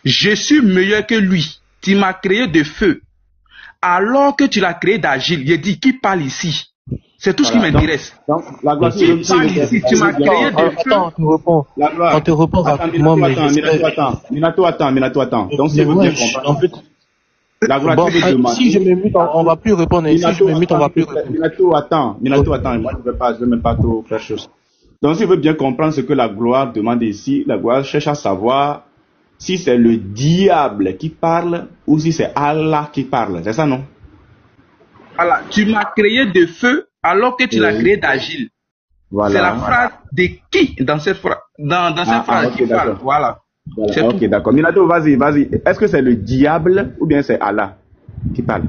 Je suis meilleur que lui. Tu m'as créé de feu. Alors que tu l'as créé d'agile. J'ai dit, qui parle ici? C'est tout ce qui m'intéresse. Donc, la gloire, Qui parle ici? Tu m'as créé de feu. Attends, on te répond rapidement, mais Minato, attends. Donc, si vous bien comprendre. En fait, La gloire, bon, si je me mute, on va plus répondre. Si je me mute, on va plus répondre. Minato, attends. Moi, je veux même pas trop faire chose. Donc, si vous bien comprendre ce que la gloire demande ici, la gloire cherche à savoir si c'est le diable qui parle ou si c'est Allah qui parle. C'est ça, non? Voilà. Tu m'as créé de feu alors que tu l'as créé d'agile. Voilà. C'est la phrase de qui dans cette phrase, cette phrase ok, qui parle. Voilà. Ok, d'accord. Minato, vas-y. Est-ce que c'est le diable ou bien c'est Allah qui parle?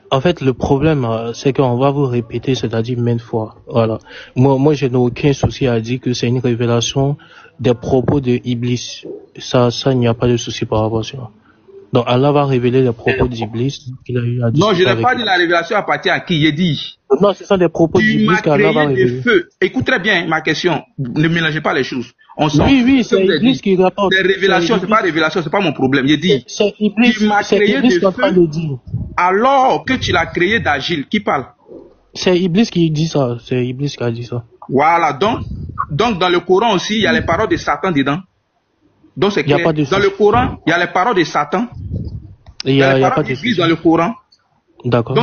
En fait, le problème, c'est qu'on va vous répéter, c'est-à-dire maintes fois. Voilà. Moi, je n'ai aucun souci à dire que c'est une révélation des propos de Iblis. Ça, il n'y a pas de souci par rapport à ça. Donc, Allah va révéler les propos d'Iblis qu'il a eu à dire. Non, je n'ai pas dit la révélation appartient à qui. J'ai dit. Non, ce sont des propos d'Iblis qu'Allah va révéler. Tu m'as créé de feu. Écoute très bien ma question. Ne mélangez pas les choses. Oui, c'est Iblis qui rapporte. C'est révélation, c'est pas révélation, c'est pas mon problème. J'ai dit. C'est Iblis, tu m'as créé de feu. Alors que tu l'as créé d'agile. Qui parle? C'est Iblis qui dit ça. C'est Iblis qui a dit ça. Voilà. Donc, dans le Coran aussi, il y a les paroles de Satan dedans. Donc c'est clair. Dans le Coran, il y a les paroles de Satan. Il y a pas de souci dans le Coran. D'accord.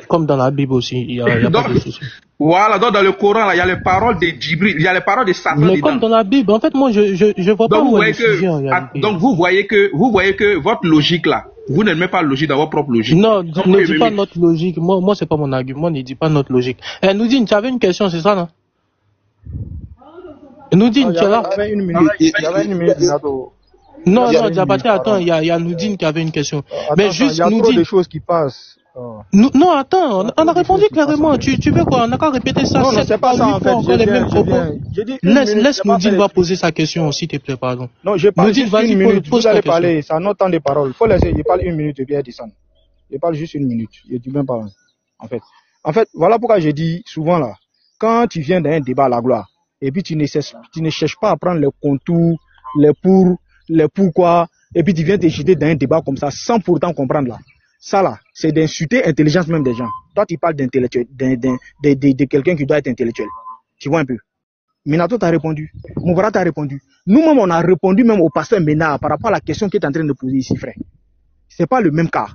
Comme dans la Bible aussi, il y a pas de souci. Voilà, donc dans le Coran, là, il y a les paroles de Djibril, il y a les paroles de Satan. Mais comme dans la Bible, en fait, moi, je vois pas où est le sujet en réalité. Donc vous voyez que votre logique là, vous n'aimez pas la logique dans votre propre logique. Non, ne dis pas notre logique. Moi, c'est pas mon argument. Ne dis pas notre logique. Noudine, tu avais une question, c'est ça, non? Noudine, tu es là? Il y avait une minute. Non, Diabaté, attends, il y a Noudine qui avait une question. Mais juste, il y a trop de choses qui passent. Non, attends, on a répondu clairement. Tu veux quoi? On n'a qu'à répéter ça. Non, c'est pas ça, en fait. Laisse Noudine va poser sa question, s'il te plaît, pardon. Non, je parle juste une minute. Vous allez parler, ça a notre temps de parole. Il faut laisser, je parle une minute et bien descendre. Je parle juste une minute. Je dis même pas, en fait, voilà pourquoi je dis souvent là, quand tu viens d'un débat à la gloire, et puis tu ne cherches pas à prendre les contours, les pourquoi, et puis tu viens te jeter dans un débat comme ça sans pourtant comprendre là. Ça là, c'est d'insulter l'intelligence même des gens. Toi, tu parles d'intellectuel, de quelqu'un qui doit être intellectuel. Tu vois un peu. Minato t'a répondu. Mouvara t'a répondu. Nous-mêmes, on a répondu même au pasteur Ménard par rapport à la question qu'il est en train de poser ici, frère. C'est pas le même cas.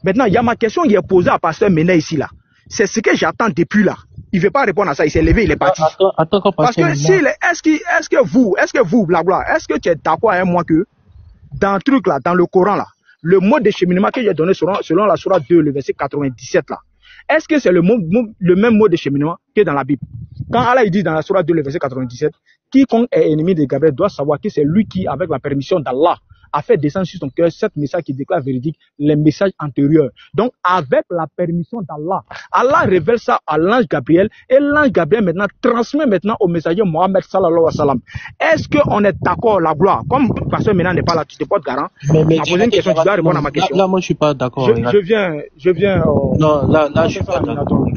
Maintenant, il y a ma question qui est posée à pasteur Ménard ici là. C'est ce que j'attends depuis là. Il veut pas répondre à ça. Il s'est levé, il est parti. Attends, parce que est-ce que vous, la gloire, est-ce que tu es d'accord avec moi que dans le truc là, dans le Coran là, le mode de cheminement que j'ai donné selon la Sourate 2, le verset 97 là, est-ce que c'est le même mode de cheminement que dans la Bible? Quand Allah dit dans la Sourate 2, le verset 97, quiconque est ennemi de Gabriel doit savoir que c'est lui qui, avec la permission d'Allah, a fait descendre sur son cœur cet message qui déclare véridique les messages antérieurs. Donc, avec la permission d'Allah, Allah révèle ça à l'ange Gabriel et l'ange Gabriel maintenant transmet maintenant au messager Mohammed sallallahu alayhi wa sallam. Est-ce qu'on est d'accord, la gloire? Comme parce que maintenant n'est pas là, tu te portes garant. Mais poser une question, tu dois répondre à ma question. Là, moi, je suis pas d'accord. Je viens. Non, là, je suis pas d'accord.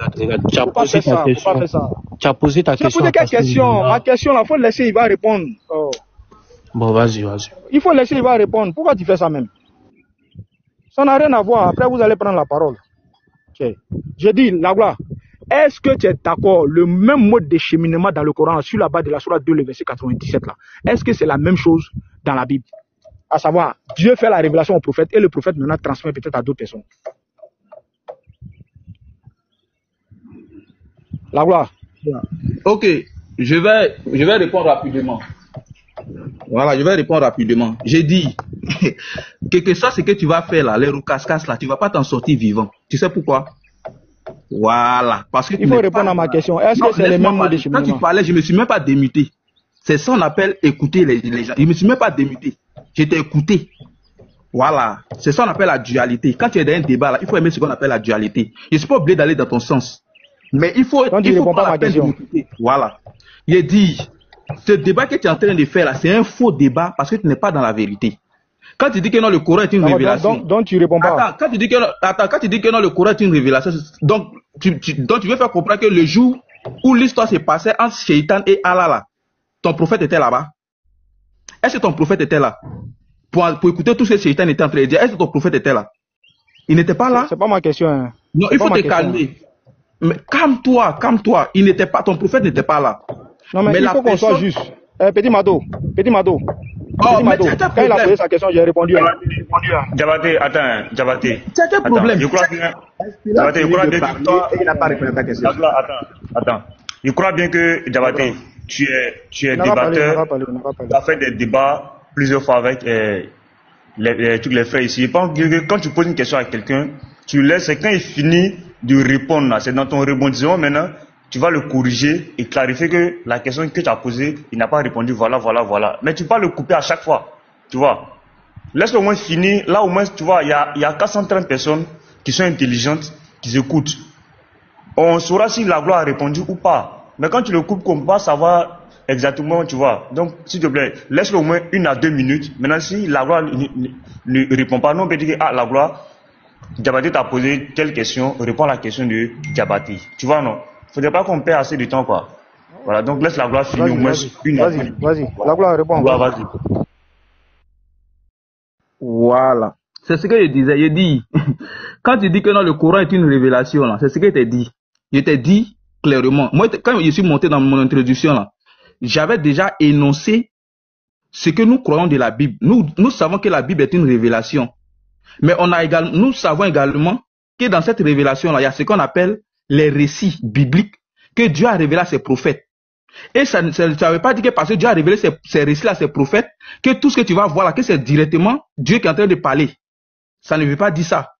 Tu as posé ta question. Tu as posé ta question. Tu as posé quelle question? Ma question, là, faut le laisser, il va répondre. Bon, vas-y. Il faut laisser, il va répondre. Pourquoi tu fais ça même? Ça n'a rien à voir. Après, vous allez prendre la parole. Okay. Je dis, la gloire, est-ce que tu es d'accord, le même mode de cheminement dans le Coran, sur la base de la Sourate 2, le verset 97 là, est-ce que c'est la même chose dans la Bible? À savoir, Dieu fait la révélation au prophète et le prophète maintenant transmet peut-être à d'autres personnes. La gloire. Ok, je vais répondre rapidement. Voilà, je vais répondre rapidement. J'ai dit, que ça, c'est que tu vas faire là, les roucascas là, tu vas pas t'en sortir vivant. Tu sais pourquoi? Voilà. Parce que il faut répondre à ma question. Est-ce que c'est les mêmes mots de cheminement? Quand tu parlais, je me suis même pas démuté. C'est ça qu'on appelle écouter les gens. Je me suis même pas démuté. J'étais écouté. Voilà. C'est ça qu'on appelle la dualité. Quand tu es dans un débat là, il faut aimer ce qu'on appelle la dualité. Je suis pas obligé d'aller dans ton sens. Mais il faut pas la peine de m'écouter. Voilà. Il dit, ce débat que tu es en train de faire là, c'est un faux débat parce que tu n'es pas dans la vérité. Quand tu dis que non, le Coran est une révélation. Donc tu réponds pas. Attends, quand tu dis que non, le Coran est une révélation, donc tu veux faire comprendre que le jour où l'histoire s'est passée entre Shaitan et Allah là, ton prophète était là-bas? Est-ce que ton prophète était là? Pour écouter tout ce que Shaitan était en train de dire, est-ce que ton prophète était là? Il n'était pas là? C'est pas ma question. Hein. Non, il faut te calmer. Mais calme-toi. Il n'était pas, ton prophète n'était pas là. Non, mais il faut qu'on soit juste. Petit Mado. Oh, mais quand il a posé sa question, j'ai répondu. Diabaté, attends, Diabaté. C'est quel problème? Je crois bien. Diabaté, je crois bien que toi. Il n'a pas répondu à ta question. Attends. Je crois bien que, Diabaté, tu es débatteur. Tu as fait des débats plusieurs fois avec tous les frères ici. Je pense que quand tu poses une question à quelqu'un, tu laisses, quand il finit de répondre, là, c'est dans ton rebondissement maintenant, tu vas le corriger et clarifier que la question que tu as posée, il n'a pas répondu, voilà. Mais tu ne peux pas le couper à chaque fois, tu vois. Laisse-le au moins finir. Là, au moins, tu vois, il y a 430 personnes qui sont intelligentes, qui écoutent. On saura si la gloire a répondu ou pas. Mais quand tu le coupes, on ne peut pas savoir exactement, tu vois. Donc, s'il te plaît, laisse-le au moins 1 à 2 minutes. Maintenant, si la gloire ne répond pas, non, on peut dire que la gloire, Diabaté t'a posé telle question, réponds à la question de Diabaté. Tu vois, non? Il ne faudrait pas qu'on perde assez de temps, quoi. Voilà, donc laisse la gloire finir au moins 1 à 2 minutes. Vas-y, la gloire répond. Vas-y. Voilà. C'est ce que je disais. Je dis, quand tu dis que non, le Coran est une révélation, là, c'est ce que je t'ai dit. Je t'ai dit clairement. Moi, quand je suis monté dans mon introduction, là, j'avais déjà énoncé ce que nous croyons de la Bible. Nous savons que la Bible est une révélation. Mais nous savons également que dans cette révélation-là, il y a ce qu'on appelle les récits bibliques que Dieu a révélés à ses prophètes. Et ça ne veut pas dire que parce que Dieu a révélé ces récits à ses prophètes, que tout ce que tu vas voir là, que c'est directement Dieu qui est en train de parler. Ça ne veut pas dire ça.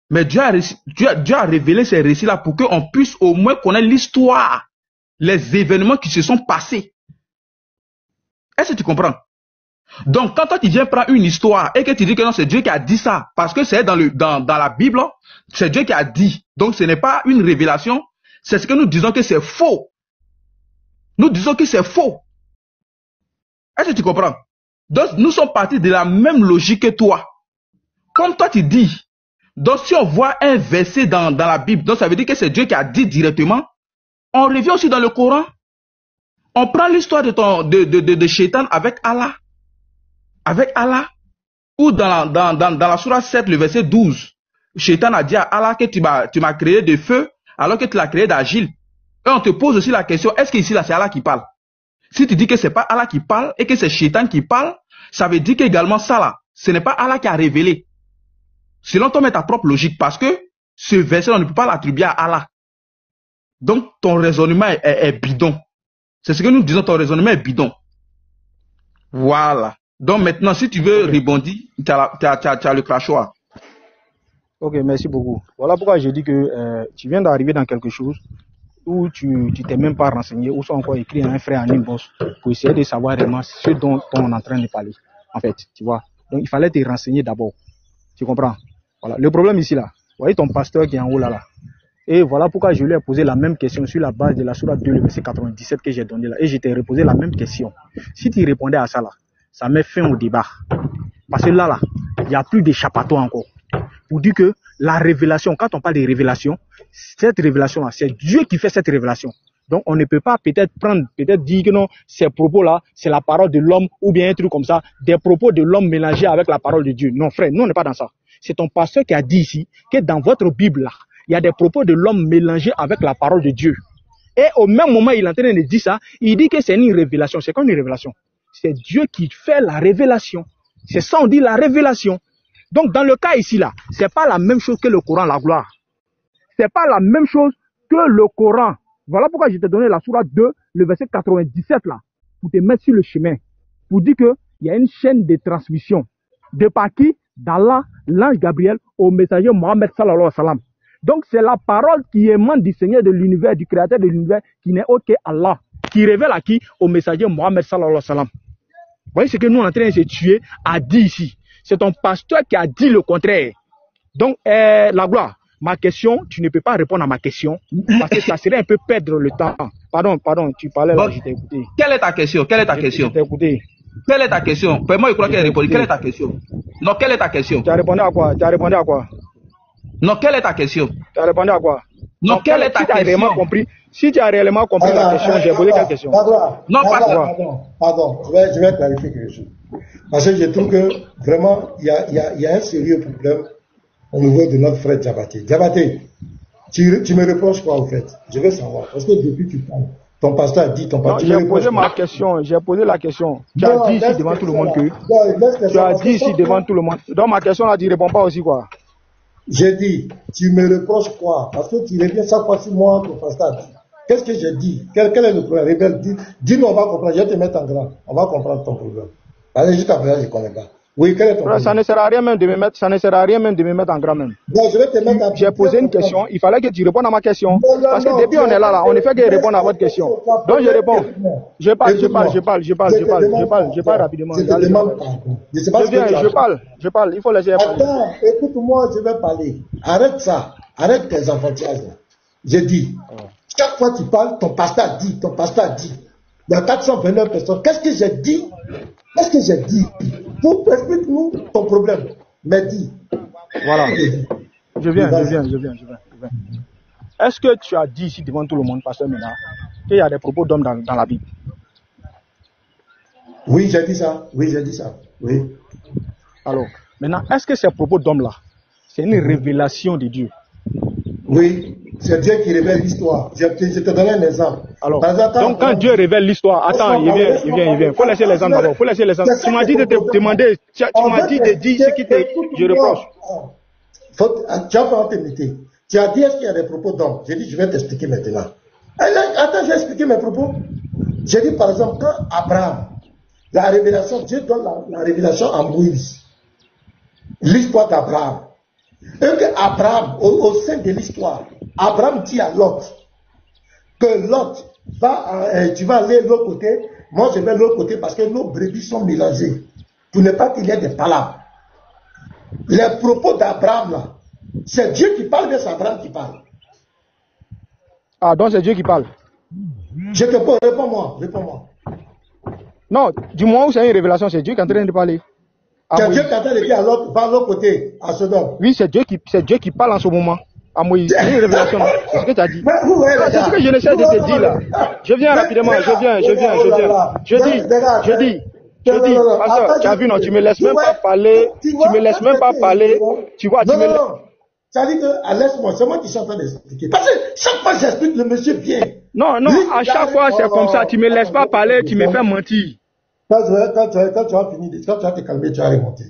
Mais Dieu a révélé ces récits-là pour qu'on puisse au moins connaître l'histoire, les événements qui se sont passés. Est-ce que tu comprends? Donc, quand toi tu viens prendre une histoire et que tu dis que non, c'est Dieu qui a dit ça, parce que c'est dans la Bible, c'est Dieu qui a dit. Donc, ce n'est pas une révélation, c'est ce que nous disons que c'est faux. Nous disons que c'est faux. Est-ce que tu comprends? Donc, nous sommes partis de la même logique que toi. Comme toi tu dis, donc si on voit un verset dans la Bible, donc ça veut dire que c'est Dieu qui a dit directement, on revient aussi dans le Coran. On prend l'histoire de Shaitan avec Allah. Avec Allah, ou dans la sourate 7, le verset 12, Shaitan a dit à Allah que tu m'as créé de feu alors que tu l'as créé d'argile. Et on te pose aussi la question, est-ce que ici là c'est Allah qui parle? Si tu dis que c'est pas Allah qui parle et que c'est Shaitan qui parle, ça veut dire qu'également ça là, ce n'est pas Allah qui a révélé. Selon toi, mais ta propre logique, parce que ce verset on ne peut pas l'attribuer à Allah. Donc ton raisonnement est bidon. C'est ce que nous disons, ton raisonnement est bidon. Voilà. Donc maintenant, si tu veux rebondir, tu as le crachoir. Ok, merci beaucoup. Voilà pourquoi j'ai dit que tu viens d'arriver dans quelque chose où tu t'es même pas renseigné, ou soit encore écrit à un frère en inbox pour essayer de savoir vraiment ce dont on est en train de parler. En fait, tu vois. Donc il fallait te renseigner d'abord. Tu comprends? Voilà. Le problème ici là, vous voyez ton pasteur qui est en haut là. Et voilà pourquoi je lui ai posé la même question sur la base de la sourate 2, le verset 97 que j'ai donné là. Et je t'ai reposé la même question. Si tu répondais à ça là, ça met fin au débat. Parce que là, il n'y a plus d'échappatoire encore. Pour dire que la révélation, quand on parle de révélation, cette révélation-là, c'est Dieu qui fait cette révélation. Donc, on ne peut pas peut-être dire que non, ces propos-là, c'est la parole de l'homme, ou bien un truc comme ça, des propos de l'homme mélangés avec la parole de Dieu. Non, frère, nous, on n'est pas dans ça. C'est ton pasteur qui a dit ici que dans votre Bible, là, il y a des propos de l'homme mélangés avec la parole de Dieu. Et au même moment, il est en train de dire ça, il dit que c'est une révélation. C'est comme une révélation. C'est Dieu qui fait la révélation. C'est ça, on dit la révélation. Donc, dans le cas ici, là, c'est pas la même chose que le Coran, la gloire. C'est pas la même chose que le Coran. Voilà pourquoi je t'ai donné la sourate 2, le verset 97, là, pour te mettre sur le chemin. Pour dire qu'il y a une chaîne de transmission. De par qui? D'Allah, l'ange Gabriel, au messager Mohammed sallallahu alayhi wa sallam. Donc, c'est la parole qui émane du Seigneur de l'univers, du Créateur de l'univers, qui n'est autre qu'Allah. Qui révèle à qui? Au messager Mohammed sallallahu alayhi wa sallam. Vous voyez ce que nous, on est en train de se tuer, a dit ici. C'est ton pasteur qui a dit le contraire. Donc, la gloire, ma question, tu ne peux pas répondre à ma question, parce que ça serait un peu perdre le temps. Pardon, tu parlais là, je t'ai écouté. Quelle est ta question? Je t'ai écouté. Quelle est ta question? Moi, je crois qu'elle a répondu. Quelle est ta question? Non, quelle est ta question? Tu as répondu à quoi? Non, quelle est ta question? Tu as répondu à quoi? Non, quelle est ta question? Compris, Si tu as réellement compris la question, j'ai posé quelle question? Non, pas ça. Pardon, je vais clarifier quelque chose. Parce que je trouve que vraiment, il y a un sérieux problème au niveau de notre frère Diabaté. Diabaté, tu me reproches quoi, au fait? Je veux savoir. Parce que depuis que tu parles, ton pasteur a dit, ton pasteur... J'ai posé ma question, j'ai posé la question. Tu as dit ici devant tout le monde que... Tu as dit ici devant tout le monde. Donc ma question là, tu ne réponds pas aussi quoi? J'ai dit, tu me reproches quoi? Parce que tu reviens chaque fois sur moi, ton pasteur a dit. Qu'est-ce que j'ai dit? Quel est le problème? Révèle, dis-nous, on va comprendre. Je vais te mettre en grand. On va comprendre ton problème. Allez, jusqu'à présent, je ne connais pas. Oui, quel est ton problème? Ça ne sert à rien même de me mettre, en grand même. Non, je vais te mettre en... J'ai posé une question. Il fallait que tu répondes à ma question. Parce que depuis on est là, on ne fait que répondre à votre question. Donc je réponds. Je parle rapidement. Je parle. Il faut laisser parler. Attends, écoute-moi, je vais parler. Arrête ça. Arrête tes enfantillages. J'ai dit. Chaque fois que tu parles, ton pasteur dit. Il y a 429 personnes. Qu'est-ce que j'ai dit? Explique-nous ton problème. Mais dis. Voilà. Je viens. Est-ce que tu as dit ici devant tout le monde, pasteur Mena, qu'il y a des propos d'hommes dans la Bible? Oui, j'ai dit ça. Oui. Alors, maintenant, est-ce que ces propos d'hommes-là, c'est une révélation de Dieu? Oui, c'est Dieu qui révèle l'histoire. Je te donne un exemple. Alors, donc quand Dieu révèle l'histoire, attends, il vient. Faut laisser l'exemple d'abord. Tu m'as dit de te demander, tu m'as dit de dire ce qui je reproche. Tu as pas intimité. Tu as dit est-ce qu'il y a des propos d'hommes? J'ai dit je vais t'expliquer maintenant. Attends, je vais expliquer mes propos. J'ai dit par exemple quand Abraham, la révélation, Dieu donne la révélation à Moïse. L'histoire d'Abraham. Et que Abraham, au sein de l'histoire, Abraham dit à Lot que Lot, tu vas aller de l'autre côté, moi je vais de l'autre côté parce que nos brebis sont mélangées. Pour ne pas qu'il y ait des palabres. Les propos d'Abraham là, c'est Dieu qui parle, mais c'est Abraham qui parle. Ah, donc c'est Dieu qui parle. Je te pose, réponds-moi. Non, du moment où c'est une révélation, c'est Dieu qui est en train de parler. C'est Dieu qui est en train de dire à l'autre, va de l'autre côté, à Sodome. Oui, c'est Dieu qui parle en ce moment. À Moïse. C'est une révélation. C'est ce que tu as dit. C'est ce que je n'essaie de te dire là. Je viens rapidement. Je dis. Pasteur, tu as vu, non, tu me laisses même pas parler. Tu vois, tu me laisses. Ça dit que, laisse-moi, c'est moi qui suis en train d'expliquer. Parce que chaque fois que j'explique, le monsieur vient. Non, à chaque fois c'est comme ça. Tu me laisses pas parler, tu me fais mentir. Quand tu vas finir, quand tu vas te calmer, tu vas remonter.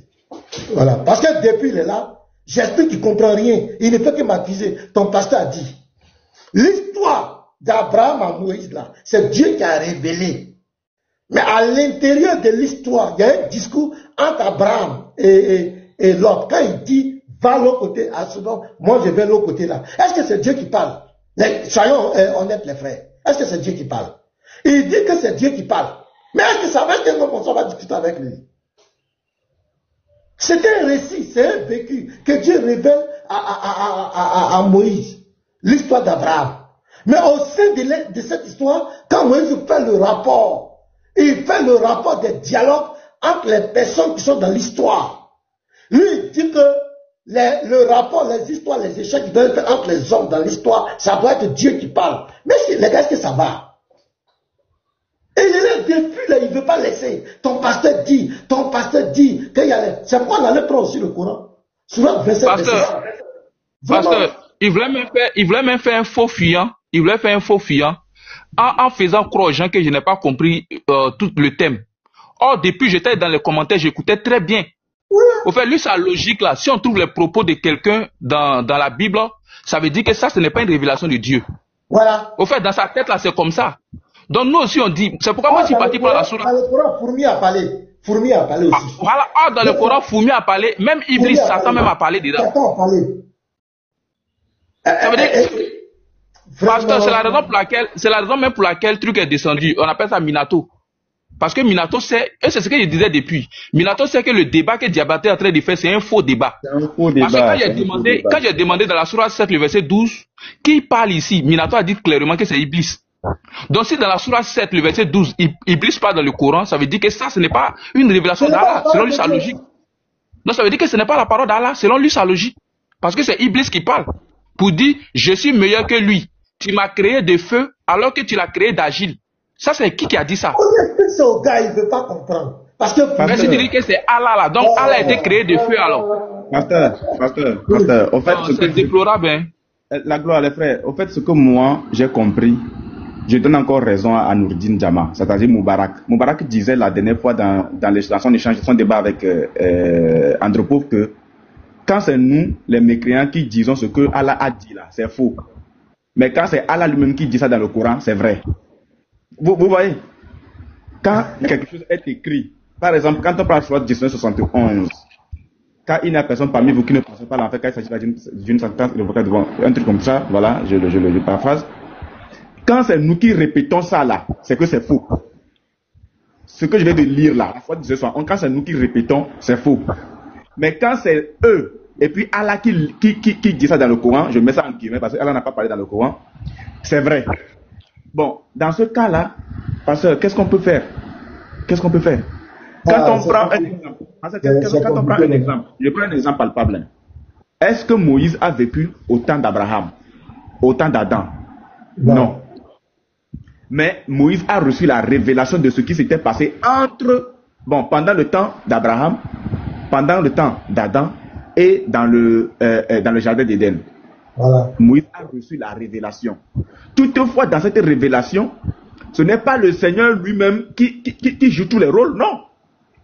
Voilà. Parce que depuis il est là, j'explique qu'il ne comprend rien. Il ne fait que m'accuser. Ton pasteur a dit. L'histoire d'Abraham à Moïse, là, c'est Dieu qui a révélé. Mais à l'intérieur de l'histoire, il y a un discours entre Abraham et Lot. Quand il dit, va l'autre côté à Sodome, moi je vais l'autre côté là. Est-ce que c'est Dieu qui parle? Soyons honnêtes les frères. Est-ce que c'est Dieu qui parle? Il dit que c'est Dieu qui parle. Mais est-ce que ça va être qu'un homme on va discuter avec lui? C'est un récit, c'est un vécu que Dieu révèle à Moïse. L'histoire d'Abraham. Mais au sein de cette histoire, quand Moïse fait le rapport, il fait le rapport des dialogues entre les personnes qui sont dans l'histoire. Lui, il dit que le rapport, les histoires, les échecs qui doivent être faits entre les hommes dans l'histoire, ça doit être Dieu qui parle. Mais les gars, est-ce que ça va? Et il est depuis là, il ne veut pas laisser. Ton pasteur dit qu'il y a c'est pourquoi on allait prendre aussi le Coran. Souvent, Pasteur, il voulait même faire un faux fuyant. Il voulait faire un faux fuyant en faisant croire aux gens que je n'ai pas compris tout le thème. Or, depuis, j'étais dans les commentaires, j'écoutais très bien. Oui. Au fait, lui, sa logique là, si on trouve les propos de quelqu'un dans la Bible, ça veut dire que ça, ce n'est pas une révélation de Dieu. Voilà. Au fait, dans sa tête là, c'est comme ça. Donc nous aussi on dit, c'est pourquoi moi je suis parti par la sourate. Dans le Coran, Fourmi a parlé aussi. Voilà, dans le Coran, Fourmi a parlé, même Iblis, Satan même a parlé dedans. Satan a parlé. Ça veut dire, pasteur, c'est la raison même pour laquelle le truc est descendu. On appelle ça Minato. Parce que Minato sait, et c'est ce que je disais depuis, Minato sait que le débat que Diabaté est en train de faire, c'est un faux débat. Parce que quand j'ai demandé dans la sourate 7, le verset 12, qui parle ici, Minato a dit clairement que c'est Iblis. Donc si dans la sourate 7, le verset 12, Iblis parle dans le Coran, ça veut dire que ça, ce n'est pas une révélation d'Allah, selon lui sa logique. Donc ça veut dire que ce n'est pas la parole d'Allah, selon lui sa logique. Parce que c'est Iblis qui parle, pour dire, je suis meilleur que lui. tu m'as créé de feu alors que tu l'as créé d'agile. Ça, c'est qui a dit ça? Ce gars, il ne veut pas comprendre. Parce que... Mais si tu dis que c'est Allah là, donc Allah a été créé de feu alors. Pasteur, au fait, c'est déplorable, hein. La gloire, les frères, au fait, ce que moi, j'ai compris, je donne encore raison à Nourdine Djama, c'est-à-dire Moubarak. Moubarak disait la dernière fois dans son échange, son débat avec Andropov que quand c'est nous, les mécréants, qui disons ce que Allah a dit là, c'est faux. Mais quand c'est Allah lui-même qui dit ça dans le Coran, c'est vrai. Vous voyez, quand quelque chose est écrit, par exemple, quand on parle de 1971, quand il n'y a personne parmi vous qui ne pense pas l'enfer, quand il s'agit d'une sentence devant un truc comme ça, voilà, je paraphrase. Quand c'est nous qui répétons ça là, c'est que c'est faux. Ce que je viens de lire là, la fois de 1971, quand c'est nous qui répétons, c'est faux. Mais quand c'est eux, et puis Allah qui dit ça dans le Coran, je mets ça en guillemets parce qu'Allah n'a pas parlé dans le Coran, c'est vrai. Bon, dans ce cas-là, pasteur, qu'est-ce qu'on peut faire? Quand on prend un exemple, je prends un exemple palpable. Est-ce que Moïse a vécu au temps d'Abraham, au temps d'Adam? Non. Mais Moïse a reçu la révélation de ce qui s'était passé pendant le temps d'Abraham, pendant le temps d'Adam et dans le jardin d'Éden. Voilà. Moïse a reçu la révélation. Toutefois, dans cette révélation, ce n'est pas le Seigneur lui-même qui joue tous les rôles, non.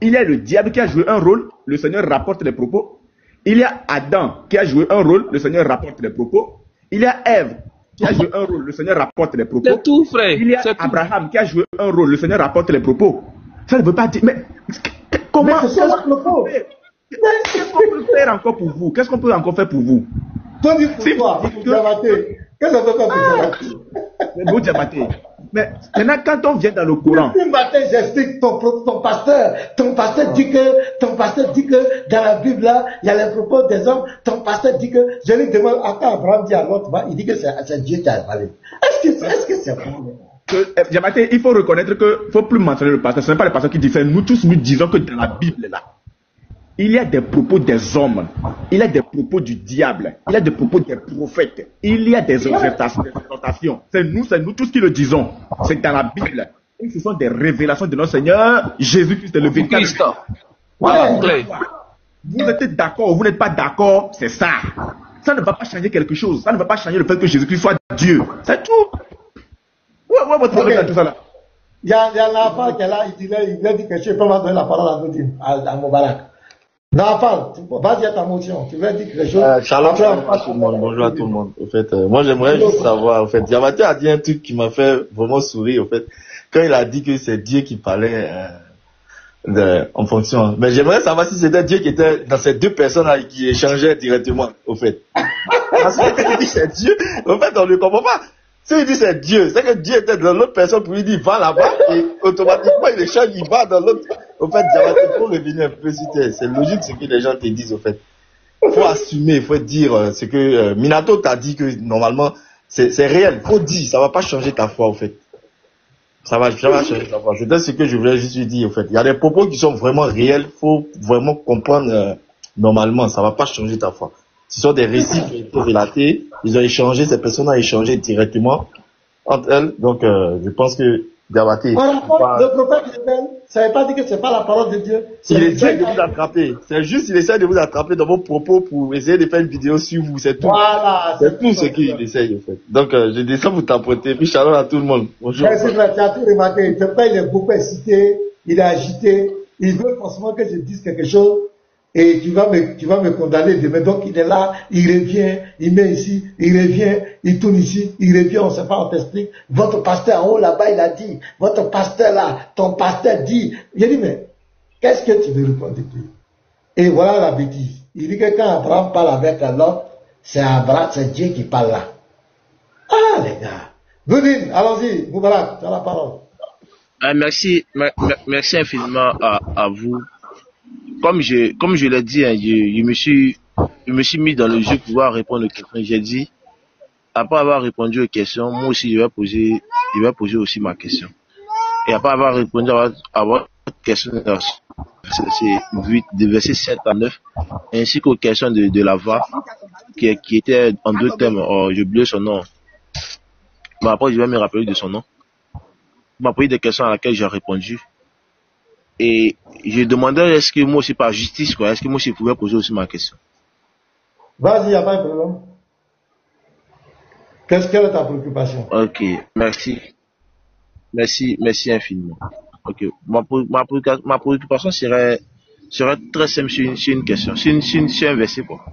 Il y a le diable qui a joué un rôle, le Seigneur rapporte les propos. Il y a Adam qui a joué un rôle, le Seigneur rapporte les propos. Il y a Ève qui a joué un rôle, le Seigneur rapporte les propos. C'est tout, frère. Il y a Abraham qui a joué un rôle, le Seigneur rapporte les propos. Ça ne veut pas dire... Mais comment... Qu'est-ce qu'on peut faire encore pour vous? Qu'est-ce qu'on peut encore faire pour vous? Qu'est-ce qu'on peut faire pour Diabaté? Mais maintenant, quand on vient dans le Coran... Un matin, j'explique ton pasteur. Ton pasteur dit que dans la Bible, là, il y a les propos des hommes. Ton pasteur dit que... Je lui demande, quand Abraham dit à l'autre, il dit que c'est Dieu qui a parlé. Est-ce que c'est bon? Diabaté, il faut reconnaître qu'il ne faut plus mentionner le pasteur. Ce n'est pas le pasteur qui dit ça. Nous tous, nous disons que dans la Bible, là, il y a des propos des hommes, il y a des propos du diable, il y a des propos des prophètes, il y a des exhortations. C'est nous tous qui le disons. C'est dans la Bible. Et ce sont des révélations de notre Seigneur Jésus-Christ, le véritable. Voilà. Vous êtes d'accord ou vous n'êtes pas d'accord, c'est ça. Ça ne va pas changer quelque chose. Ça ne va pas changer le fait que Jésus-Christ soit Dieu. C'est tout. Ouais, votre problème dans tout ça là. Il y a l'enfant qui est là, il voulait dire que je peux donner la parole à Nourdine, à Moubarak. Nafal, vas-y à ta motion, tu veux dire quelque chose? Shalom à tout le monde, bonjour à tout le monde. Au fait, moi j'aimerais juste savoir, au fait, Diabaté a dit un truc qui m'a fait vraiment sourire, au fait, quand il a dit que c'est Dieu qui parlait en fonction. Mais j'aimerais savoir si c'était Dieu qui était dans ces deux personnes là qui échangeaient directement, au fait. Parce que quand il dit c'est Dieu, au fait, on ne comprend pas. S'il dit c'est Dieu, c'est que Dieu était dans l'autre personne pour lui dire va là-bas et automatiquement il échange, il va dans l'autre. Au fait, Diabaté, pour revenir un peu sur c'est logique ce que les gens te disent au fait. Faut assumer, faut dire ce que Minato t'a dit que normalement c'est réel. Faut dire, ça va pas changer ta foi au fait. Ça va changer ta foi. C'est ce que je voulais juste lui dire au fait. Il y a des propos qui sont vraiment réels, faut vraiment comprendre normalement, ça va pas changer ta foi. Ce sont des récits qui ont été relatés, ils ont échangé, ces personnes ont échangé directement entre elles, donc je pense que Diabaté... Le prophète, ça ne veut pas dire que ce n'est pas la parole de Dieu. Il essaie de vous attraper, c'est juste il essaie de vous attraper dans vos propos pour essayer de faire une vidéo sur vous, c'est tout. Voilà, c'est tout ce qu'il essaye en fait. Donc je descends vous tapoter, puis shalom à tout le monde. Bonjour. Merci, tu as tout remarqué, il est beaucoup excité, il est agité, il veut forcément que je dise quelque chose. Et tu vas me condamner demain. Donc il est là, il revient, il met ici, il revient, il tourne ici, il revient, on ne sait pas, on t'explique. Votre pasteur en haut là-bas, il a dit, votre pasteur là, ton pasteur dit. J'ai dit, mais qu'est-ce que tu veux répondre depuis? Et voilà la bêtise. Il dit que quand Abraham parle avec l'autre, c'est Abraham, c'est Dieu qui parle là. Ah les gars. Boudine, allons-y, Moubarak, tu as la parole. Merci infiniment à vous. Comme je l'ai dit, hein, je me suis mis dans le jeu pour pouvoir répondre aux questions. J'ai dit, après avoir répondu aux questions, moi aussi je vais poser aussi ma question. Et après avoir répondu à votre question, c'est de verset 7 à 9, ainsi qu'aux questions de la voix, qui était en deux thèmes, j'ai oublié son nom. Mais après, je vais me rappeler de son nom. Il m'a posé des questions à laquelle j'ai répondu. Et je demandais est-ce que moi aussi par justice, quoi, est-ce que moi aussi je pouvais poser aussi ma question. Vas-y, il n'y a pas de problème. Quelle est ta préoccupation? Ok, merci. Merci infiniment. Ok, ma préoccupation serait très simple sur une question, sur un verset, quoi.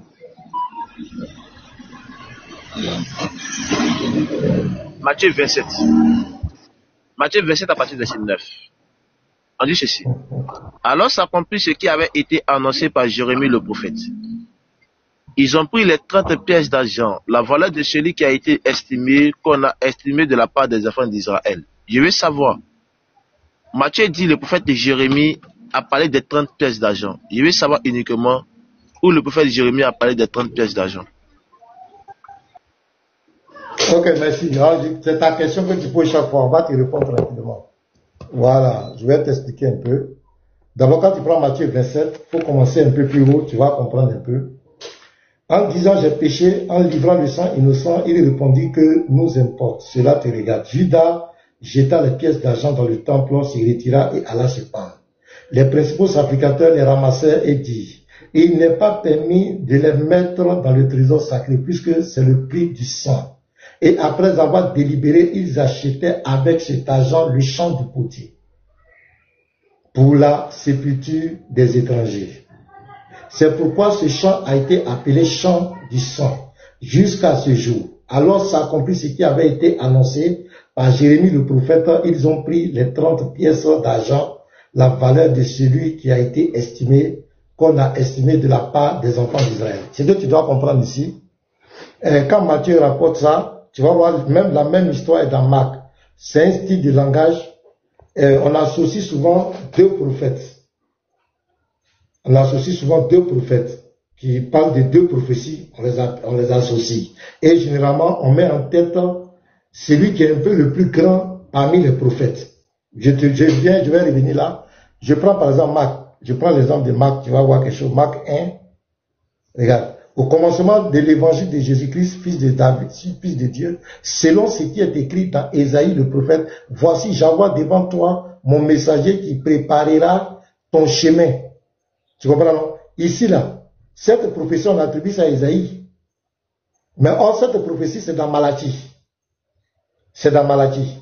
Matthieu 27. Matthieu 27 à partir de verset 9. On dit ceci. Alors s'accomplit ce qui avait été annoncé par Jérémie le prophète. Ils ont pris les 30 pièces d'argent, la valeur de celui qui a été estimé, qu'on a estimé de la part des enfants d'Israël. Je veux savoir. Matthieu dit, le prophète de Jérémie a parlé des 30 pièces d'argent. Je veux savoir uniquement où le prophète de Jérémie a parlé des 30 pièces d'argent. Ok, merci. C'est ta question que tu poses chaque fois. On va te répondre rapidement. Voilà, je vais t'expliquer un peu. D'abord, quand tu prends Matthieu 27, il faut commencer un peu plus haut, tu vas comprendre un peu. En disant j'ai péché, en livrant le sang innocent, il répondit que nous importe, cela te regarde. Judas jeta les pièces d'argent dans le temple, s'y retira et alla se pendre. Les principaux sacrificateurs les ramassèrent et dirent, il n'est pas permis de les mettre dans le trésor sacré, puisque c'est le prix du sang. Et après avoir délibéré, ils achetaient avec cet argent le champ du potier pour la sépulture des étrangers. C'est pourquoi ce champ a été appelé champ du sang jusqu'à ce jour. Alors s'accomplit ce qui avait été annoncé par Jérémie le prophète. Ils ont pris les 30 pièces d'argent, la valeur de celui qui a été estimé, qu'on a estimé de la part des enfants d'Israël. C'est ce que tu dois comprendre ici. Quand Matthieu rapporte ça, tu vas voir, même la même histoire est dans Marc. C'est un style de langage. On associe souvent deux prophètes. On associe souvent deux prophètes qui parlent de deux prophéties, on les associe. Et généralement, on met en tête celui qui est un peu le plus grand parmi les prophètes. Je vais revenir là. Je prends par exemple Marc. Je prends l'exemple de Marc, tu vas voir quelque chose. Marc 1, regarde. Au commencement de l'évangile de Jésus-Christ, fils de David, fils de Dieu, selon ce qui est écrit dans Ésaïe le prophète, voici j'envoie devant toi mon messager qui préparera ton chemin. Tu comprends, non? Ici, là, cette prophétie, on attribue ça à Ésaïe. Mais or, cette prophétie, c'est dans Malachie. C'est dans Malachie.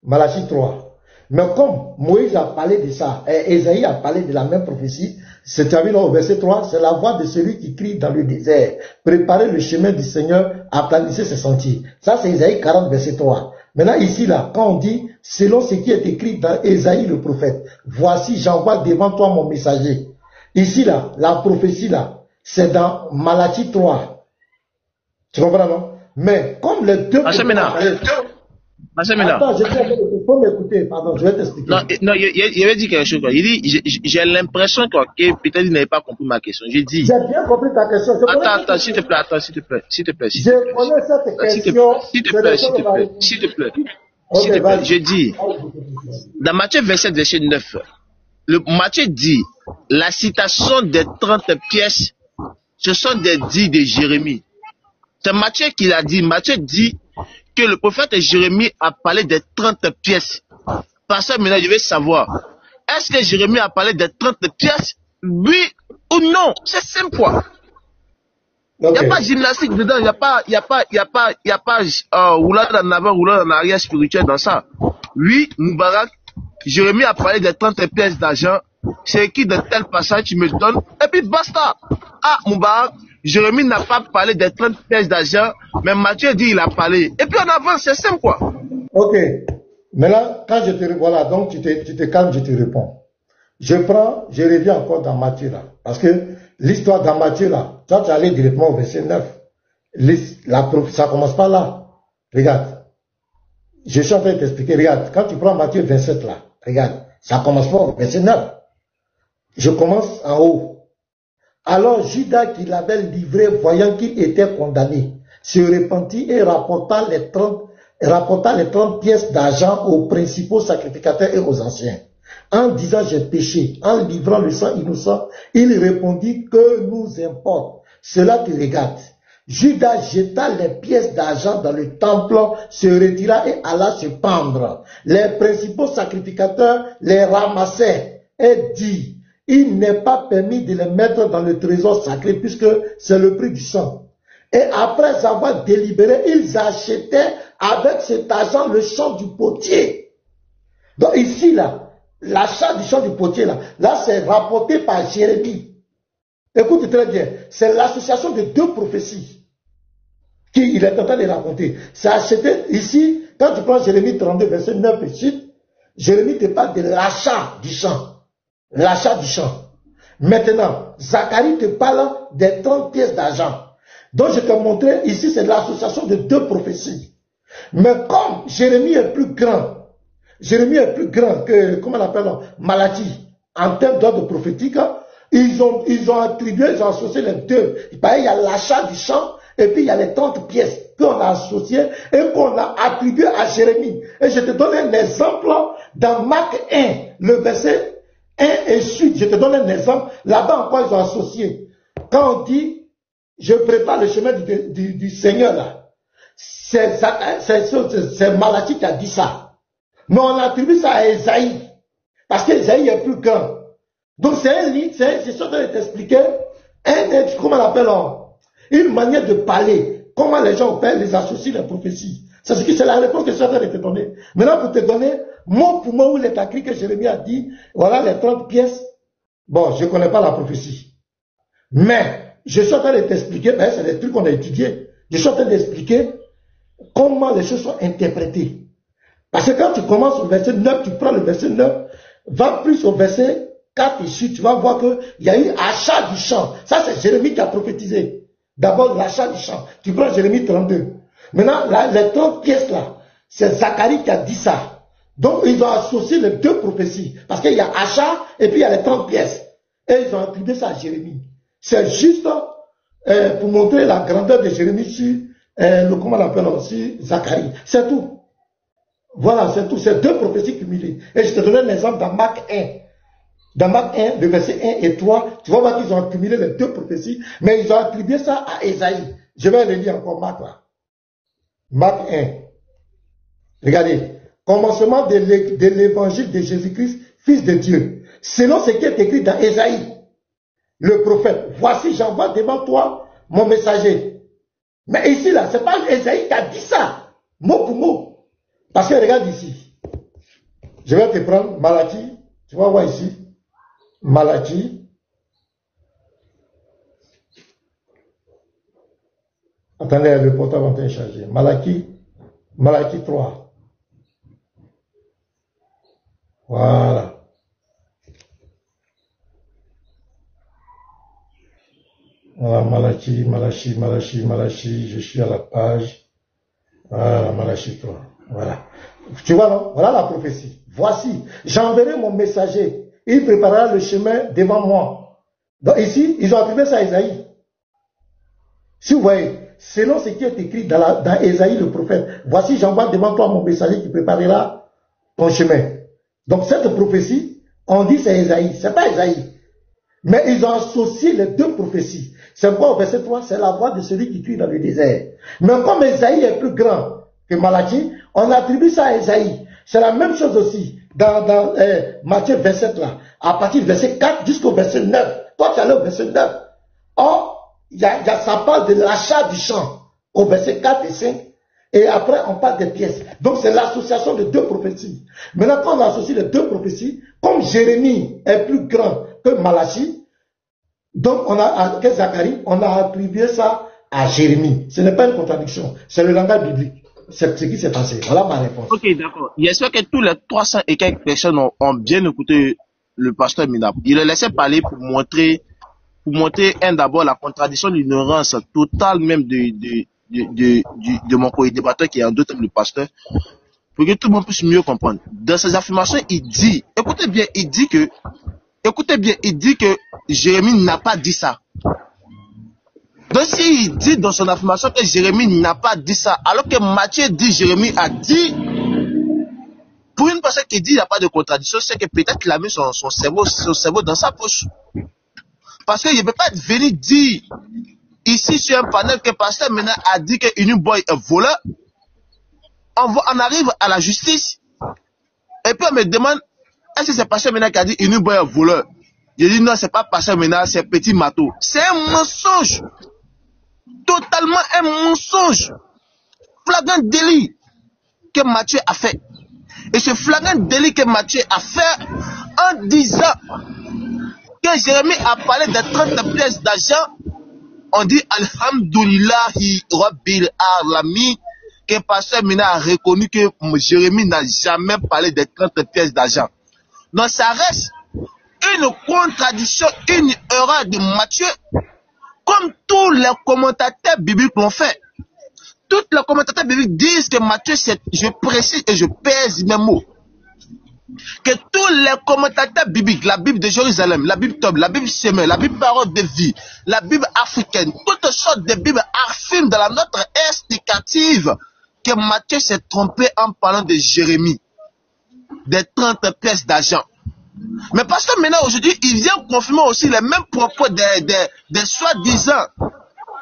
Malachie 3. Mais comme Moïse a parlé de ça, et Ésaïe a parlé de la même prophétie, c'est-à-dire là au verset 3, c'est la voix de celui qui crie dans le désert. Préparez le chemin du Seigneur, aplanissez ses sentiers. Ça, c'est Ésaïe 40, verset 3. Maintenant, ici, là, quand on dit, selon ce qui est écrit dans Ésaïe le prophète, voici, j'envoie devant toi mon messager. Ici, là, la prophétie, là, c'est dans Malachie 3. Tu comprends, non? Mais, comme les deux... Attends, il faut m'écouter, pardon, je vais t'expliquer. Non, il avait dit quelque chose, quoi. Il dit, j'ai l'impression, quoi, que peut-être il n'avait pas compris ma question. J'ai dit... J'ai bien compris ta question. Attends, s'il te plaît. Je connais cette question. S'il te plaît. Je dis, dans Matthieu 27, verset 9, Matthieu dit, la citation des 30 pièces, ce sont des dits de Jérémie. C'est Matthieu qui l'a dit. Matthieu dit que le prophète Jérémie a parlé des 30 pièces. Parce que maintenant, je vais savoir, est-ce que Jérémie a parlé des 30 pièces? Oui ou non? C'est simple, quoi. Il n'y a pas de gymnastique dedans, il n'y a pas roulade en avant, roulade en arrière spirituel dans ça. Oui, Moubarak, Jérémie a parlé des 30 pièces d'argent, c'est écrit dans tel passage, tu me donnes, et puis basta. Ah, Moubarak, Jérémie n'a pas parlé des 30 pièces d'argent, mais Matthieu dit il a parlé. Et puis on avance, c'est simple, quoi. Ok. Maintenant, quand je te réponds, voilà, donc tu te calmes, je te réponds. Je reviens encore dans Matthieu là. Parce que l'histoire dans Matthieu là, toi tu allais directement au verset 9. Ça commence pas là. Regarde. Je suis en train de t'expliquer. Regarde, quand tu prends Matthieu 27 là, regarde, ça commence pas au verset 9. Je commence en haut. Alors Judas qui l'avait livré, voyant qu'il était condamné, se repentit et rapporta les 30 pièces d'argent aux principaux sacrificateurs et aux anciens. En disant j'ai péché, en livrant le sang innocent, il répondit que nous importe. Cela te regarde. Judas jeta les pièces d'argent dans le temple, se retira et alla se pendre. Les principaux sacrificateurs les ramassaient et dit, il n'est pas permis de les mettre dans le trésor sacré puisque c'est le prix du sang. Et après avoir délibéré, ils achetaient avec cet argent le champ du potier. Donc ici, là, l'achat du champ du potier, là c'est rapporté par Jérémie. Écoute très bien, c'est l'association de deux prophéties qu'il est en train de raconter. C'est acheté ici, quand tu prends Jérémie 32, verset 9 et 8, Jérémie te parle de l'achat du champ. L'achat du champ. Maintenant, Zacharie te parle des 30 pièces d'argent. Donc je te montrais, ici c'est l'association de deux prophéties. Mais comme Jérémie est plus grand que, comment on appelle, Malachie, en termes d'ordre prophétique, ils ont attribué, ils ont associé les deux. Il y a l'achat du champ, et puis il y a les 30 pièces qu'on a associées et qu'on a attribuées à Jérémie. Et je te donne un exemple dans Marc 1, le verset 1 et suite. Je te donne un exemple. Là-bas encore, ils ont associé. Quand on dit, je prépare le chemin du Seigneur, là, c'est Malachie qui a dit ça. Mais on attribue ça à Esaïe. Parce qu'Esaïe est plus grand. Donc c'est un livre, c'est ce que je vais t'expliquer, comment on appelle, une manière de parler, comment les gens les associent les prophéties. C'est la réponse que je suis en train de te donner. Maintenant, pour te donner, mot pour mot, où il est écrit que Jérémie a dit, voilà les 30 pièces. Bon, je ne connais pas la prophétie. Mais, je suis en train de t'expliquer, c'est des trucs qu'on a étudiés. Je suis en train d'expliquer comment les choses sont interprétées. Parce que quand tu commences au verset 9, tu prends le verset 9, va plus au verset 4 ici, tu vas voir qu'il y a eu achat du champ. Ça, c'est Jérémie qui a prophétisé. D'abord, l'achat du champ. Tu prends Jérémie 32. Maintenant, les 30 pièces là, c'est Zacharie qui a dit ça. Donc, ils ont associé les deux prophéties. Parce qu'il y a achat et puis il y a les 30 pièces. Et ils ont attribué ça à Jérémie. C'est juste pour montrer la grandeur de Jérémie sur, comment on l'appelle aussi, Zacharie. C'est tout. Voilà, c'est tout. C'est deux prophéties cumulées. Et je te donne un exemple dans Marc 1. Dans Marc 1, le verset 1 et 3, tu vas voir qu'ils ont accumulé les deux prophéties, mais ils ont attribué ça à Esaïe. Je vais le lire encore, Marc là. Marc 1. Regardez. Commencement de l'évangile de Jésus-Christ, Fils de Dieu. Selon ce qui est écrit dans Esaïe, le prophète. Voici, j'envoie devant toi mon messager. Mais ici, là, c'est pas Esaïe qui a dit ça. Mot pour mot. Parce que regarde ici. Je vais te prendre Malachie. Tu vas voir ici. Malachie. Attendez, le portable est en train de charger. Malachie 3. Voilà. Voilà, Malachie, je suis à la page. Voilà, Malachie 3. Voilà. Tu vois, non? Voilà la prophétie. Voici, j'enverrai mon messager. Il préparera le chemin devant moi. Donc ici, ils ont attribué ça à Esaïe. Si vous voyez, selon ce qui est écrit dans Esaïe le prophète, voici, j'envoie devant toi mon messager qui préparera ton chemin. Donc cette prophétie, on dit c'est Esaïe, c'est pas Esaïe. Mais ils ont associé les deux prophéties. C'est pourquoi au verset 3, c'est la voix de celui qui crie dans le désert. Mais comme Esaïe est plus grand que Malachie, on attribue ça à Esaïe. C'est la même chose aussi dans Matthieu 27 là, à partir du verset 4 jusqu'au verset 9. Toi tu allais au verset 9. Or, ça parle de l'achat du champ au verset 4 et 5. Et après, on parle des pièces. Donc, c'est l'association de deux prophéties. Maintenant, quand on associe les deux prophéties, comme Jérémie est plus grand que Malachie, donc que Zacharie, on a attribué ça à Jérémie. Ce n'est pas une contradiction. C'est le langage biblique. C'est ce qui s'est passé. Voilà ma réponse. Ok, d'accord. J'espère que tous les 300 et quelques personnes ont bien écouté le pasteur Minap. Il le laissait parler pour montrer d'abord la contradiction, l'ignorance totale même de mon co-débatteur qui est en deux termes le pasteur, pour que tout le monde puisse mieux comprendre. Dans ses affirmations, il dit, écoutez bien, il dit que Jérémie n'a pas dit ça. Donc s'il dit dans son affirmation que Jérémie n'a pas dit ça, alors que Matthieu dit Jérémie a dit, pour une personne qui dit qu'il n'y a pas de contradiction, c'est que peut-être qu'il a mis son cerveau dans sa poche. Parce qu'il ne peut pas venir dire ici sur un panel que Pasteur Mena a dit que Inu Boy est voleur, on arrive à la justice, et puis on me demande, est-ce que c'est Pasteur Mena qui a dit Inu Boy est voleur? Je dis non, c'est pas Pasteur Mena, c'est Petit Mato. C'est un mensonge. Totalement un mensonge. Flagrant délit que Mathieu a fait. Et ce flagrant délit que Mathieu a fait en disant que Jérémie a parlé de 30 pièces d'argent, on dit Alhamdulillahi Rabbil Alamin, que Pasteur Mina a reconnu que Jérémie n'a jamais parlé de 30 pièces d'argent. Donc ça reste une contradiction, une erreur de Mathieu, comme tous les commentateurs bibliques l'ont fait. Tous les commentateurs bibliques disent que Mathieu, je précise et je pèse mes mots, que tous les commentateurs bibliques, la Bible de Jérusalem, la Bible Tob, la Bible Semé, la Bible Parole de Vie, la Bible africaine, toutes sortes de Bibles affirment dans la note explicative que Mathieu s'est trompé en parlant de Jérémie, des 30 pièces d'argent. Mais Pasteur maintenant aujourd'hui, il vient confirmer aussi les mêmes propos des soi-disant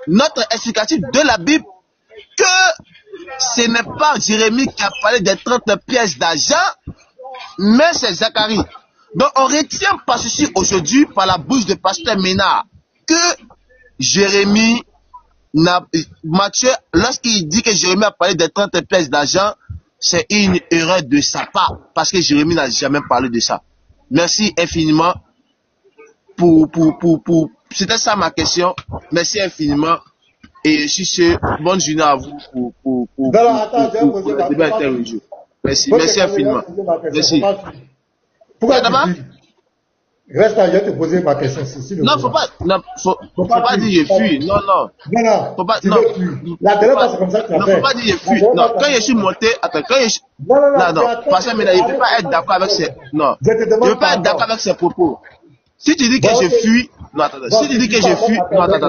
notre explicatif de la Bible, que ce n'est pas Jérémie qui a parlé des 30 pièces d'argent, mais c'est Zacharie. Donc on retient pas ceci aujourd'hui par la bouche de Pasteur Ménard, que Jérémie, Mathieu, lorsqu'il dit que Jérémie a parlé des 30 pièces d'argent, c'est une erreur de sa part, parce que Jérémie n'a jamais parlé de ça. Merci infiniment c'était ça ma question. Merci infiniment. Et sur ce, bonne journée à vous pour le débat interreligieux. Merci, merci infiniment. Merci. Pourquoi d'abord? Reste à, je vais te poser ma question. Non, faut pas dire je fuis. Non. Faut pas, non. La dernière fois, c'est comme ça que tu as fait. Non, faut pas dire je fuis. Non, quand je suis monté, attends, quand je non, parce que maintenant, il ne peut pas être d'accord avec ses, non. Il ne peut pas être d'accord avec ses propos. Si tu dis que je fuis, non, attends, si tu dis que je fuis, non, attendez,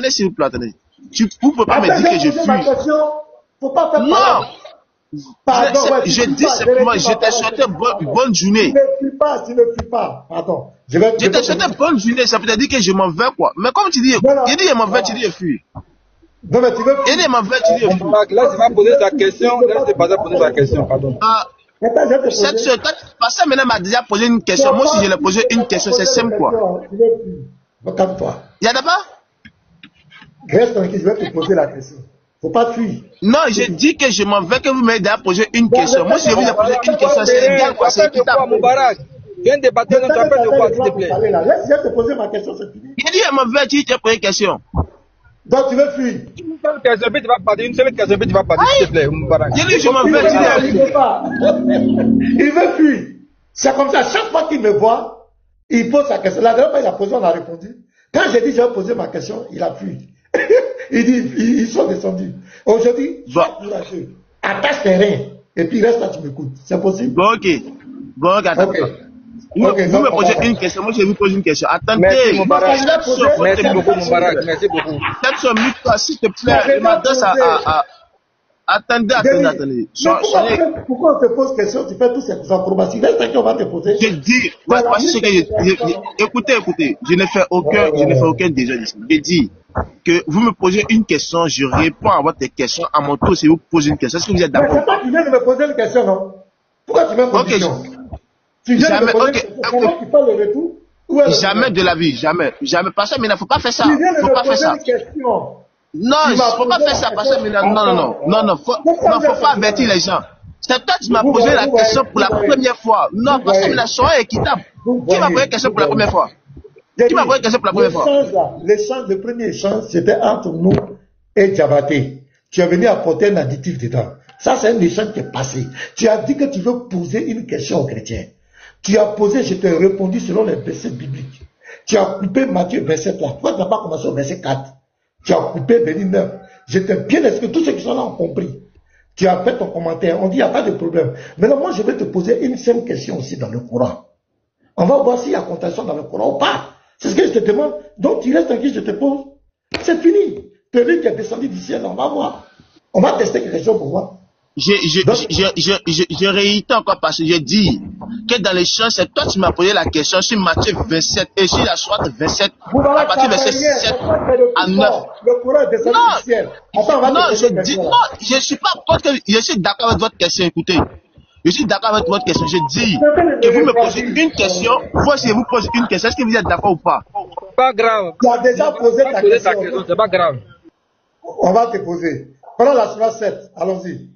s'il vous plaît, attendez. Vous ne pouvez pas me dire que je fuis. Faut pas faire non! Pardon, je dis simplement, je t'ai souhaité bonne journée. Tu ne fuis pas. Pardon. Je t'ai souhaité bonne journée, ça veut dire que je m'en vais, quoi. Mais comme tu dis, il dit je m'en vais, tu dis je fuis. Non, mais tu veux. Il dit je m'en vais, tu dis je fuis. Là, tu vas poser ta question. Là, tu vas poser ta question, pardon. Parce que maintenant, m'a déjà posé une question. Moi, si je lui ai posé une question, c'est simple, quoi. Calme-toi. Il y a d'abord? Reste tranquille, je vais te poser la question. Faut pas fuir. Non, je dis que je m'en vais, que vous m'avez déjà posé une question. Moi, si je vous ai posé une question, c'est égal, quoi. C'est équitable. Viens débattre, ne t'appelle de quoi, s'il te plaît. Laisse, je vais te poser ma question, c'est fini. Il dit, je m'en vais, tu t'es posé une question. Donc, tu veux fuir. Une seule question, tu vas parler, tu vas parler, s'il te plaît, Moubarak. Il dit, je m'en vais, tu veux pas. Il veut fuir. C'est comme ça, chaque fois qu'il me voit, il pose sa question. La dernière fois, il a posé, on a répondu. Quand j'ai dit, je vais poser ma question, il a fui. Il dit, ils sont descendus. Aujourd'hui, sois courageux. Attache tes reins. Et puis reste là, tu m'écoutes. C'est possible? Bon, ok, attends. Vous me posez une question, moi je vous pose une question. Attendez. Merci beaucoup, Moubarak. Merci beaucoup. S'il te plaît, je m'adresse à. Attendez. Pourquoi on te pose question? Tu fais tous ces acrobaties. Reste qu'on va te poser. Je dis, écoutez, je ne fais aucun déjà ici. Je dis que vous me posez une question, je réponds à votre question. À mon tour, si vous posez une question, est-ce que vous êtes d'accord? C'est pas que tu viens de me poser une question, non? Pourquoi tu mets une question? Tu viens de me poser une question. Comment tu fais le retour? Jamais de la vie, jamais. Parce que mais il ne faut pas faire ça. Tu viens de me poser une question. Non, il ne faut pas faire ça, parce que non, faut pas avertir les gens. C'est toi qui m'as posé la question pour la première fois. Non, parce que la soirée est équitable. Qui m'a posé la question pour la première fois? Qui m'a posé la question pour la première fois? Le premier échange, c'était entre nous et Diabaté. Tu es venu apporter un additif dedans. Ça, c'est un échange qui est passé. Tu as dit que tu veux poser une question aux chrétiens. Tu as posé, je t'ai répondu selon les versets bibliques. Tu as coupé Matthieu verset 3. Pourquoi tu n'as pas commencé au verset 4? Tu as coupé Béni 9. J'étais bien expliqué. Tous ceux qui sont là ont compris. Tu as fait ton commentaire. On dit, il n'y a pas de problème. Maintenant, moi, je vais te poser une simple question aussi dans le Coran. On va voir s'il y a contradiction dans le Coran ou pas. C'est ce que je te demande. Donc, tu restes tranquille, je te pose. C'est fini. Celui qui est descendu du ciel, on va voir. On va tester quelque chose pour voir. Je réitère encore parce que j'ai dit que dans les champs, c'est toi qui m'as posé la question sur Matthieu 27 et sur la sourate 27, à partir du verset 7 à 9. Le courant est descendu du ciel. Attends, non, je suis pas contre, je suis d'accord avec votre question, écoutez. Je suis d'accord avec votre question. Je dis que vous me posez une question, moi si je vous pose une question, est-ce que vous êtes d'accord ou pas? Pas grave. Tu as déjà posé ta question. C'est pas grave. On va te poser. Prends la sourate 7, allons-y.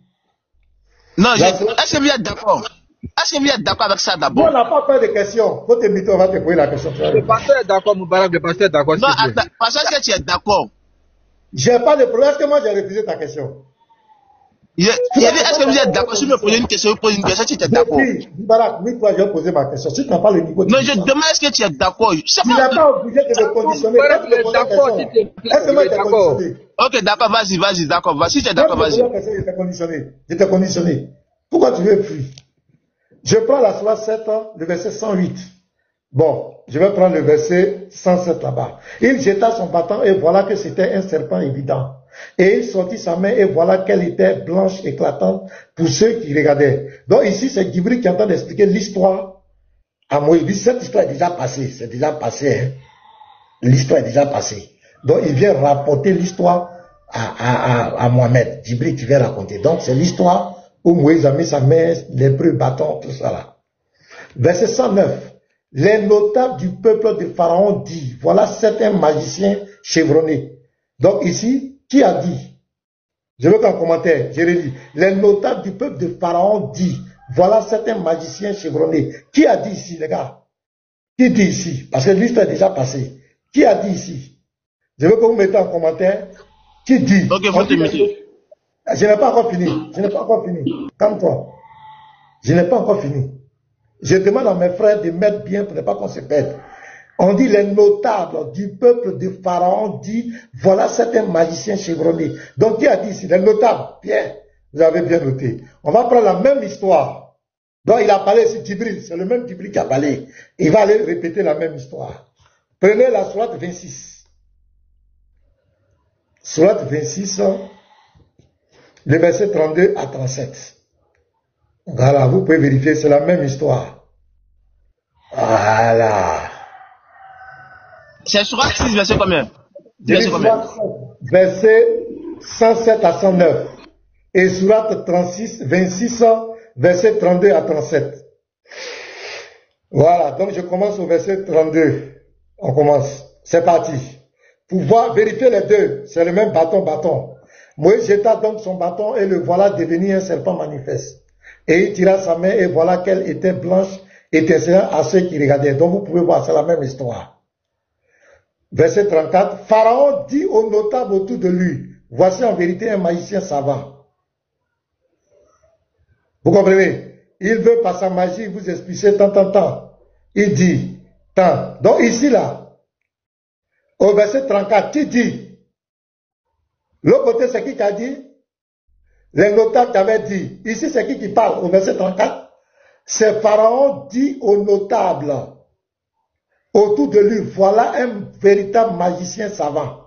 Non, est-ce que vous êtes d'accord? Est-ce que vous êtes d'accord avec ça d'abord? On n'a pas peur de questions. Faut te mettre, on va te poser la question. Le pasteur est d'accord, Moubarak, le pasteur est d'accord. Non, attends, parce que tu es d'accord. J'ai pas de problème. Est-ce que moi j'ai refusé ta question? Est-ce que vous êtes d'accord? Si vous me posez une question, vous posez une question, tu es d'accord. Moubarak, oui, toi, je vais poser ma question. Si tu n'as pas le niveau de... Non, je demande est-ce que tu es d'accord? Tu n'es pas obligé de me conditionner. Est-ce que moi, tu es d'accord? Ok, d'accord, vas-y, d'accord. Si tu es d'accord, vas-y. Je t'ai conditionné. Pourquoi tu veux fuir? Je prends la sourate 7, le verset 108. Bon, je vais prendre le verset 107 là-bas. Il jeta son bâton et voilà que c'était un serpent évident. Et il sortit sa main et voilà qu'elle était blanche, éclatante pour ceux qui regardaient. Donc ici, c'est Djibril qui est en train d'expliquer l'histoire à Moïse. Cette histoire est déjà passée. C'est déjà passé. Hein? L'histoire est déjà passée. Donc il vient rapporter l'histoire à Mohamed. Djibril qui vient raconter. Donc c'est l'histoire où Moïse a mis sa main, les preux bâtons, tout ça là. Verset 109. Les notables du peuple de Pharaon disent, voilà certains magiciens chevronnés. Donc ici, qui a dit? Je veux qu'en commentaire, je relis. Les notables du peuple de Pharaon disent, voilà certains magiciens chevronnés. Qui a dit ici, les gars? Qui dit ici? Parce que l'histoire est déjà passée. Qui a dit ici? Je veux que vous mettez en commentaire. Qui dit? Ok, faut te mettre. Je n'ai pas encore fini. Calme-toi. Je n'ai pas encore fini. Je demande à mes frères de mettre bien pour ne pas qu'on se perde. On dit les notables du peuple de Pharaon dit, voilà certains magiciens chevronnés. Donc qui a dit ici? Les notables. Bien. Vous avez bien noté. On va prendre la même histoire. Donc il a parlé ici Djibril. C'est le même Djibril qui a parlé. Il va aller répéter la même histoire. Prenez la sourate 26. Sourate 26. Le verset 32 à 37. Voilà, vous pouvez vérifier, c'est la même histoire. Voilà. C'est sourate 6, verset combien? Verset 107 à 109. Et sourate 26, verset 32 à 37. Voilà, donc je commence au verset 32. On commence. C'est parti. Pour voir, vérifier les deux, c'est le même bâton. Moïse jeta donc son bâton et le voilà devenu un serpent manifeste. Et il tira sa main et voilà qu'elle était blanche, étincelant à ceux qui regardaient. Donc vous pouvez voir, c'est la même histoire. Verset 34. Pharaon dit aux notables autour de lui, voici en vérité un magicien savant. Vous comprenez? Il veut par sa magie vous expliquer tant. Il dit tant. Donc ici là, au verset 34, qui dit? L'autre côté, c'est qui a dit? Les notables qui avaient dit. Ici, c'est qui parle au verset 34? C'est Pharaon dit aux notables autour de lui, voilà un véritable magicien savant.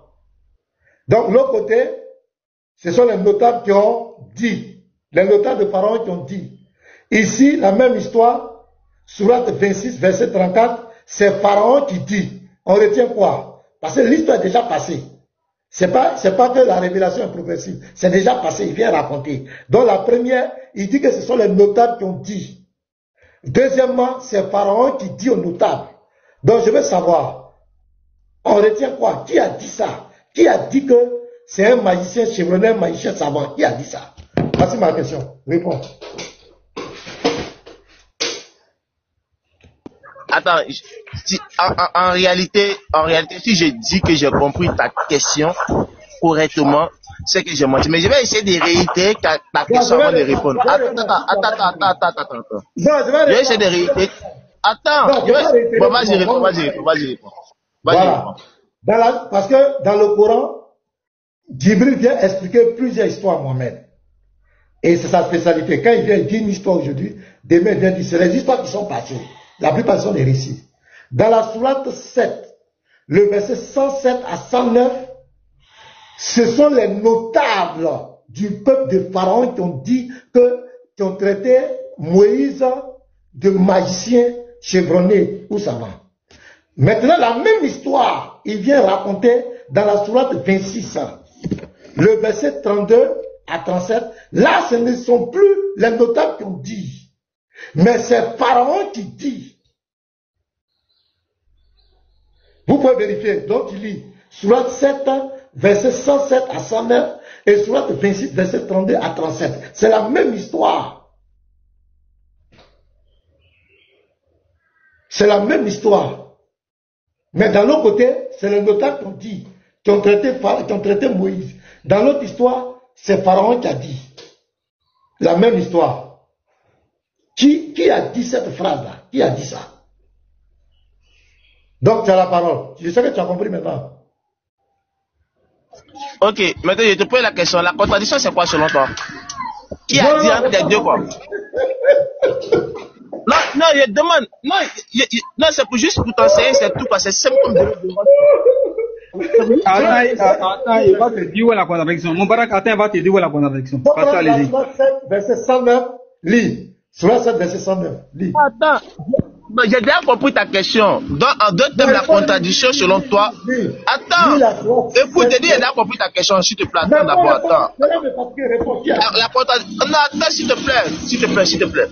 Donc, l'autre côté, ce sont les notables qui ont dit. Les notables de Pharaon qui ont dit. Ici, la même histoire, sourate 26, verset 34, c'est Pharaon qui dit. On retient quoi? Parce que l'histoire est déjà passée. C'est pas que la révélation est progressive. C'est déjà passé, il vient raconter. Donc la première, il dit que ce sont les notables qui ont dit. Deuxièmement, c'est Pharaon qui dit aux notables. Donc je veux savoir, on retient quoi? Qui a dit ça? Qui a dit que c'est un magicien chevronné, un magicien savant? Qui a dit ça? Voici ma question. Réponds. Attends, en réalité, si je dis que j'ai compris ta question correctement, c'est que j'ai menti. Mais je vais essayer de réitérer ta question avant de répondre. Attends. Je vais essayer de réitérer. Attends, bon, vas-y, réponds. Voilà. Parce que dans le Coran, Djibril vient expliquer plusieurs histoires à Mohamed. Et c'est sa spécialité. Quand il vient dire une histoire aujourd'hui, demain il vient dire, c'est les histoires qui sont passées. La plupart sont des récits. Dans la sourate 7, le verset 107 à 109, ce sont les notables du peuple de Pharaon qui ont traité Moïse de magicien chevronné ou savant. Maintenant, la même histoire, il vient raconter dans la sourate 26, le verset 32 à 37. Là, ce ne sont plus les notables qui ont dit, mais c'est Pharaon qui dit. Vous pouvez vérifier. Donc, il lit sourate 7, verset 107 à 109 et sourate 26, verset 32 à 37. C'est la même histoire. C'est la même histoire. Mais d'un autre côté, c'est les notables qui ont dit, qui ont traité Moïse. Dans l'autre histoire, c'est Pharaon qui a dit. La même histoire. Qui a dit cette phrase-là? Qui a dit ça? Donc, tu as la parole. Je sais que tu as compris maintenant. Ok, maintenant je te pose la question. La contradiction, c'est quoi selon toi? Qui a dit entre les deux quoi? Non, je demande. Non, c'est juste pour t'enseigner, c'est tout, parce que c'est simple comme de l'eau. Attends, il va te dire où est la contradiction. Mon barak, attends, il va te dire où est la contradiction. Allez-y. Sourate 7, verset 109, lis. Sourate 7, verset 109, lis. Attends. J'ai déjà compris ta question. Donc, en deux termes, la contradiction selon toi. Attends. Et pour te dire, j'ai déjà compris ta question, s'il te plaît. Attends d'abord, attends. La contradiction. Non, attends, s'il te plaît.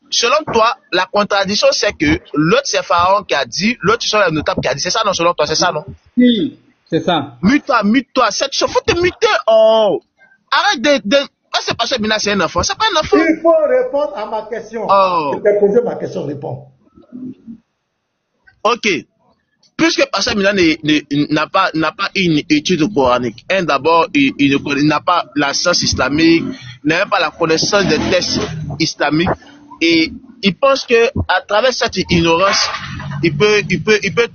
Selon toi, la contradiction, c'est que l'autre, c'est Pharaon qui a dit, l'autre, c'est le notable qui a dit. C'est ça, non, selon toi, c'est ça, non? Oui, c'est ça. Mute-toi. Cette chose, faut te muter. Oh. Arrête de. C'est parce que Mina, c'est un enfant. C'est pas un enfant. Il faut répondre à ma question. Oh. Je t'ai posé ma question, réponds. Ok. Puisque Pasteur Mina n'a pas une étude coranique. D'abord, il n'a pas la science islamique, n'a même pas la connaissance des textes islamiques. Et il pense que à travers cette ignorance, il peut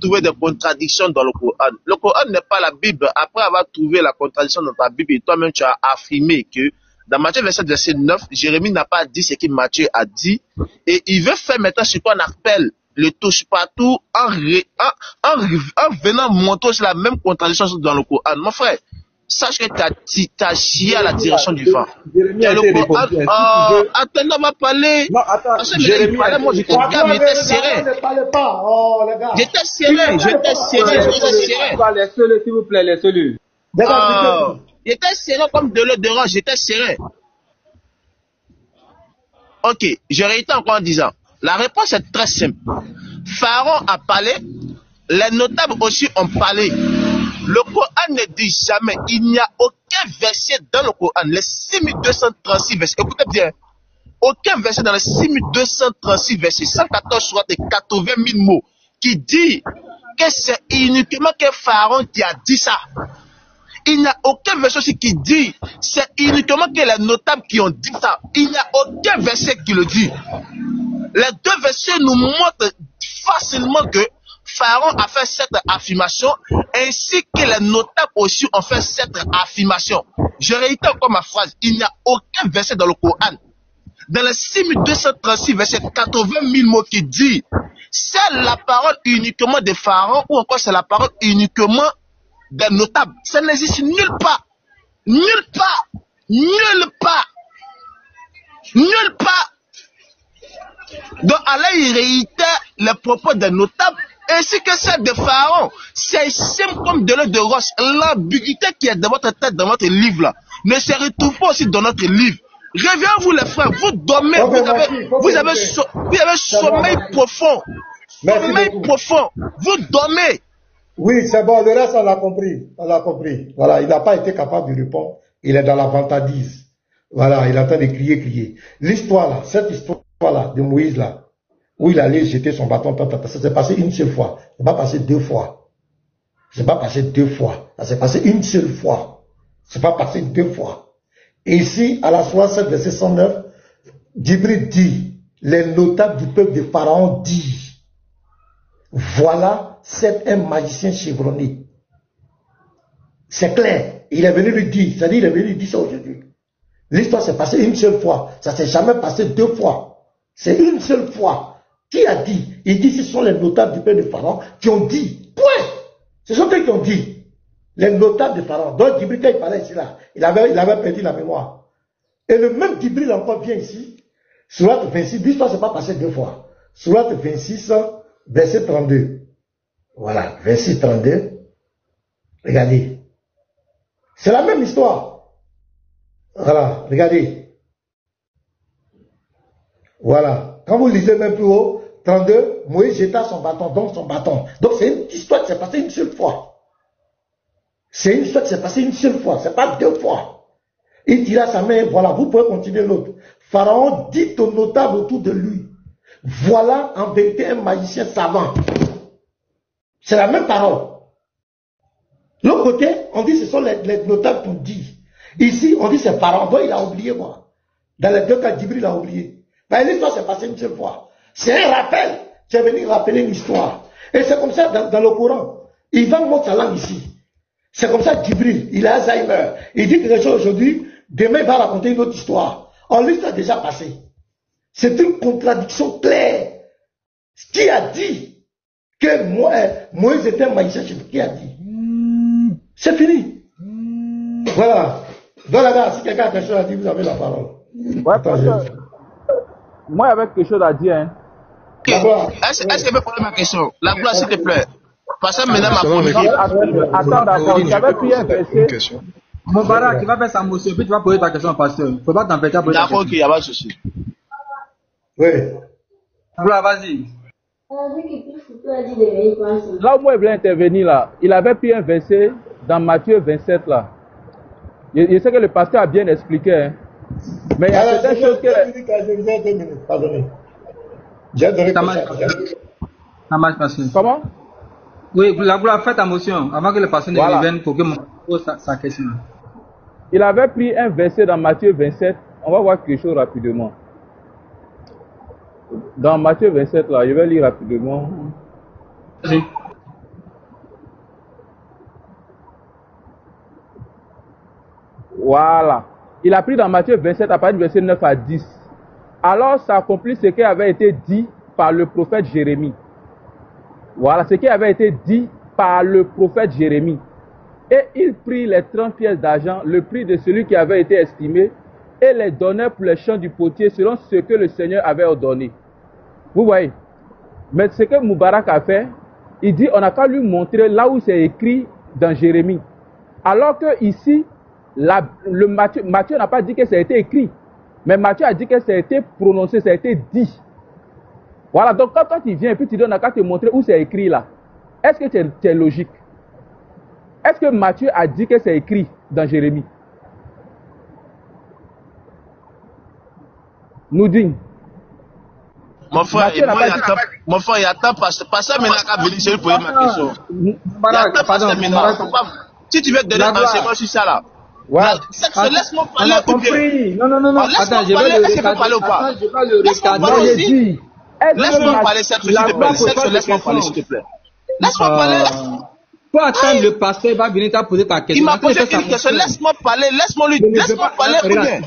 trouver des contradictions dans le Coran. Le Coran n'est pas la Bible. Après avoir trouvé la contradiction dans ta Bible, toi-même tu as affirmé que dans Matthieu verset 9, Jérémie n'a pas dit ce que Matthieu a dit. Et il veut faire maintenant ce qu'on appelle le touche-partout en venant montrer la même contradiction dans le Coran. Mon frère, sache que tu as chié à la direction du vent. Attends, on va parler. Non, attends, Jérémie, moi, j'étais calme, j'étais serré. J'étais serré. Laissez-le, s'il vous plaît, laissez-le. J'étais serré comme de l'eau de rose, j'étais serré. Ok, je réitère encore en disant, la réponse est très simple. Pharaon a parlé, les notables aussi ont parlé. Le Coran ne dit jamais, il n'y a aucun verset dans le Coran, les 6236 versets, écoutez bien, aucun verset dans les 6236 versets, 114 sourates et 80 000 mots, qui dit que c'est uniquement que Pharaon qui a dit ça. Il n'y a aucun verset aussi qui dit, c'est uniquement que les notables qui ont dit ça. Il n'y a aucun verset qui le dit. Les deux versets nous montrent facilement que Pharaon a fait cette affirmation, ainsi que les notables aussi ont fait cette affirmation. Je réitère encore ma phrase, il n'y a aucun verset dans le Coran, dans les 6236 versets, 80 000 mots qui dit, c'est la parole uniquement de Pharaon, ou encore c'est la parole uniquement des notables. Ça n'existe nulle part. Nulle part. Nulle part. Nulle part. Donc, Allah, il réitère les propos des notables ainsi que celle de Pharaon. C'est simple comme de l'eau de rose. L'ambiguïté qui est dans votre tête, dans votre livre là, ne se retrouve pas aussi dans notre livre. Réveillez-vous les frères, vous dormez, vous avez sommeil profond. Sommeil profond. Vous dormez. Oui, c'est bon, le reste, on l'a compris. On l'a compris. Voilà, il n'a pas été capable de répondre. Il est dans la vantardise. Voilà, il est en train de crier. L'histoire là, cette histoire-là, de Moïse là, où il allait jeter son bâton, ça s'est passé une seule fois. C'est pas passé deux fois. C'est pas passé deux fois. Ça s'est passé une seule fois. C'est pas passé deux fois. Et ici, à la 67, verset 109, Djibril dit, les notables du peuple de Pharaon disent, voilà, c'est un magicien chevronné. C'est clair. Il est venu lui dire, c'est-à-dire il est venu lui dire ça aujourd'hui. L'histoire s'est passée une seule fois. Ça s'est jamais passé deux fois. C'est une seule fois. Qui a dit? Il dit ce sont les notables du peuple de Pharaon qui ont dit. Point. Ce sont eux qui ont dit. Les notables de Pharaon. Donc Djibril, quand il parlait ici, là, il avait perdu la mémoire. Et le même Djibril encore vient ici, Sourate 26, l'histoire ne s'est pas passée 2 fois. Sourate 26, verset 32. Voilà, verset 32. Regardez. C'est la même histoire. Voilà, regardez. Voilà. Quand vous lisez même plus haut, 32, Moïse jeta son bâton, donc son bâton. Donc c'est une histoire qui s'est passée une seule fois. C'est une histoire qui s'est passée une seule fois, c'est pas 2 fois. Il tira sa main, voilà, vous pouvez continuer l'autre. Pharaon dit aux notables autour de lui, voilà en vérité un magicien savant. C'est la même parole. L'autre côté, on dit ce sont les notables qui ont dit. Ici, on dit c'est Pharaon, donc il a oublié quoi. Dans les 2 cas, Djibril a oublié. Mais l'histoire s'est passée une seule fois. C'est un rappel. Tu es venu rappeler une histoire. Et c'est comme ça dans le Coran. Il va montrer sa langue ici. C'est comme ça Djibril, il a Alzheimer. Il dit quelque chose aujourd'hui, demain il va raconter une autre histoire. Or l'histoire a déjà passé. C'est une contradiction claire. Qui a dit que Moïse était un magicien? Qui a dit? C'est fini. Voilà. Donc là, si quelqu'un a quelque chose à dire, vous avez la parole. Ouais, moi, il y avait quelque chose à dire. Hein. Est-ce que je peux poser ma question? La gloire, s'il te plaît. Parce que maintenant, ma Attends, d'accord. J'avais pris un verset. Mon Barak, tu vas faire sa motion, puis tu vas poser ta question au pasteur. Il ne faut pas t'empêcher à poser ta question. D'accord, ok, il n'y a pas de souci. Oui. Gloire, vas-y. Là où moi, il voulait intervenir, là, il avait pris un verset dans Matthieu 27, là. Je sais que le pasteur a bien expliqué, hein. Mais il y a certaines choses que... Pardonnez. J'ai donné ça marche, pasteur. Comment? Oui, la gloire, faites ta motion avant que le pasteur ne revienne pour que mon pose sa question. Il avait pris un verset dans Matthieu 27. On va voir quelque chose rapidement. Dans Matthieu 27, là, je vais lire rapidement. Vas-y. Voilà. Il a pris dans Matthieu 27 à partir du verset 9 à 10. Alors s'accomplit ce qui avait été dit par le prophète Jérémie. Voilà, ce qui avait été dit par le prophète Jérémie. Et il prit les 30 pièces d'argent, le prix de celui qui avait été estimé, et les donnait pour les champs du potier selon ce que le Seigneur avait ordonné. Vous voyez? Mais ce que Moubarak a fait, il dit, on n'a qu'à lui montrer là où c'est écrit dans Jérémie. Alors que ici, Matthieu n'a pas dit que ça a été écrit, mais Matthieu a dit que ça a été prononcé, ça a été dit. Voilà, donc quand il vient et puis tu dis on n'a qu'à te montrer où c'est écrit là, est-ce que tu es logique? Est-ce que Matthieu a dit que c'est écrit dans Jérémie? Nous dit. Mon frère, il attend pas ça, mais il n'a qu'à venir chez lui pour ma question. Si tu veux te donner un enseignement sur ça là. Ouais. Laisse-moi parler. On a compris. Non. Attends, je vais le parler ou pas? Laisse-moi parler aussi. Laisse-moi parler, Serge, s'il te plaît. Serge, laisse-moi parler, s'il te plaît. Laisse-moi parler. Faut attendre le pasteur va venir t'a poser ta question. Il m'a posé une question. Laisse-moi parler. Laisse-moi parler.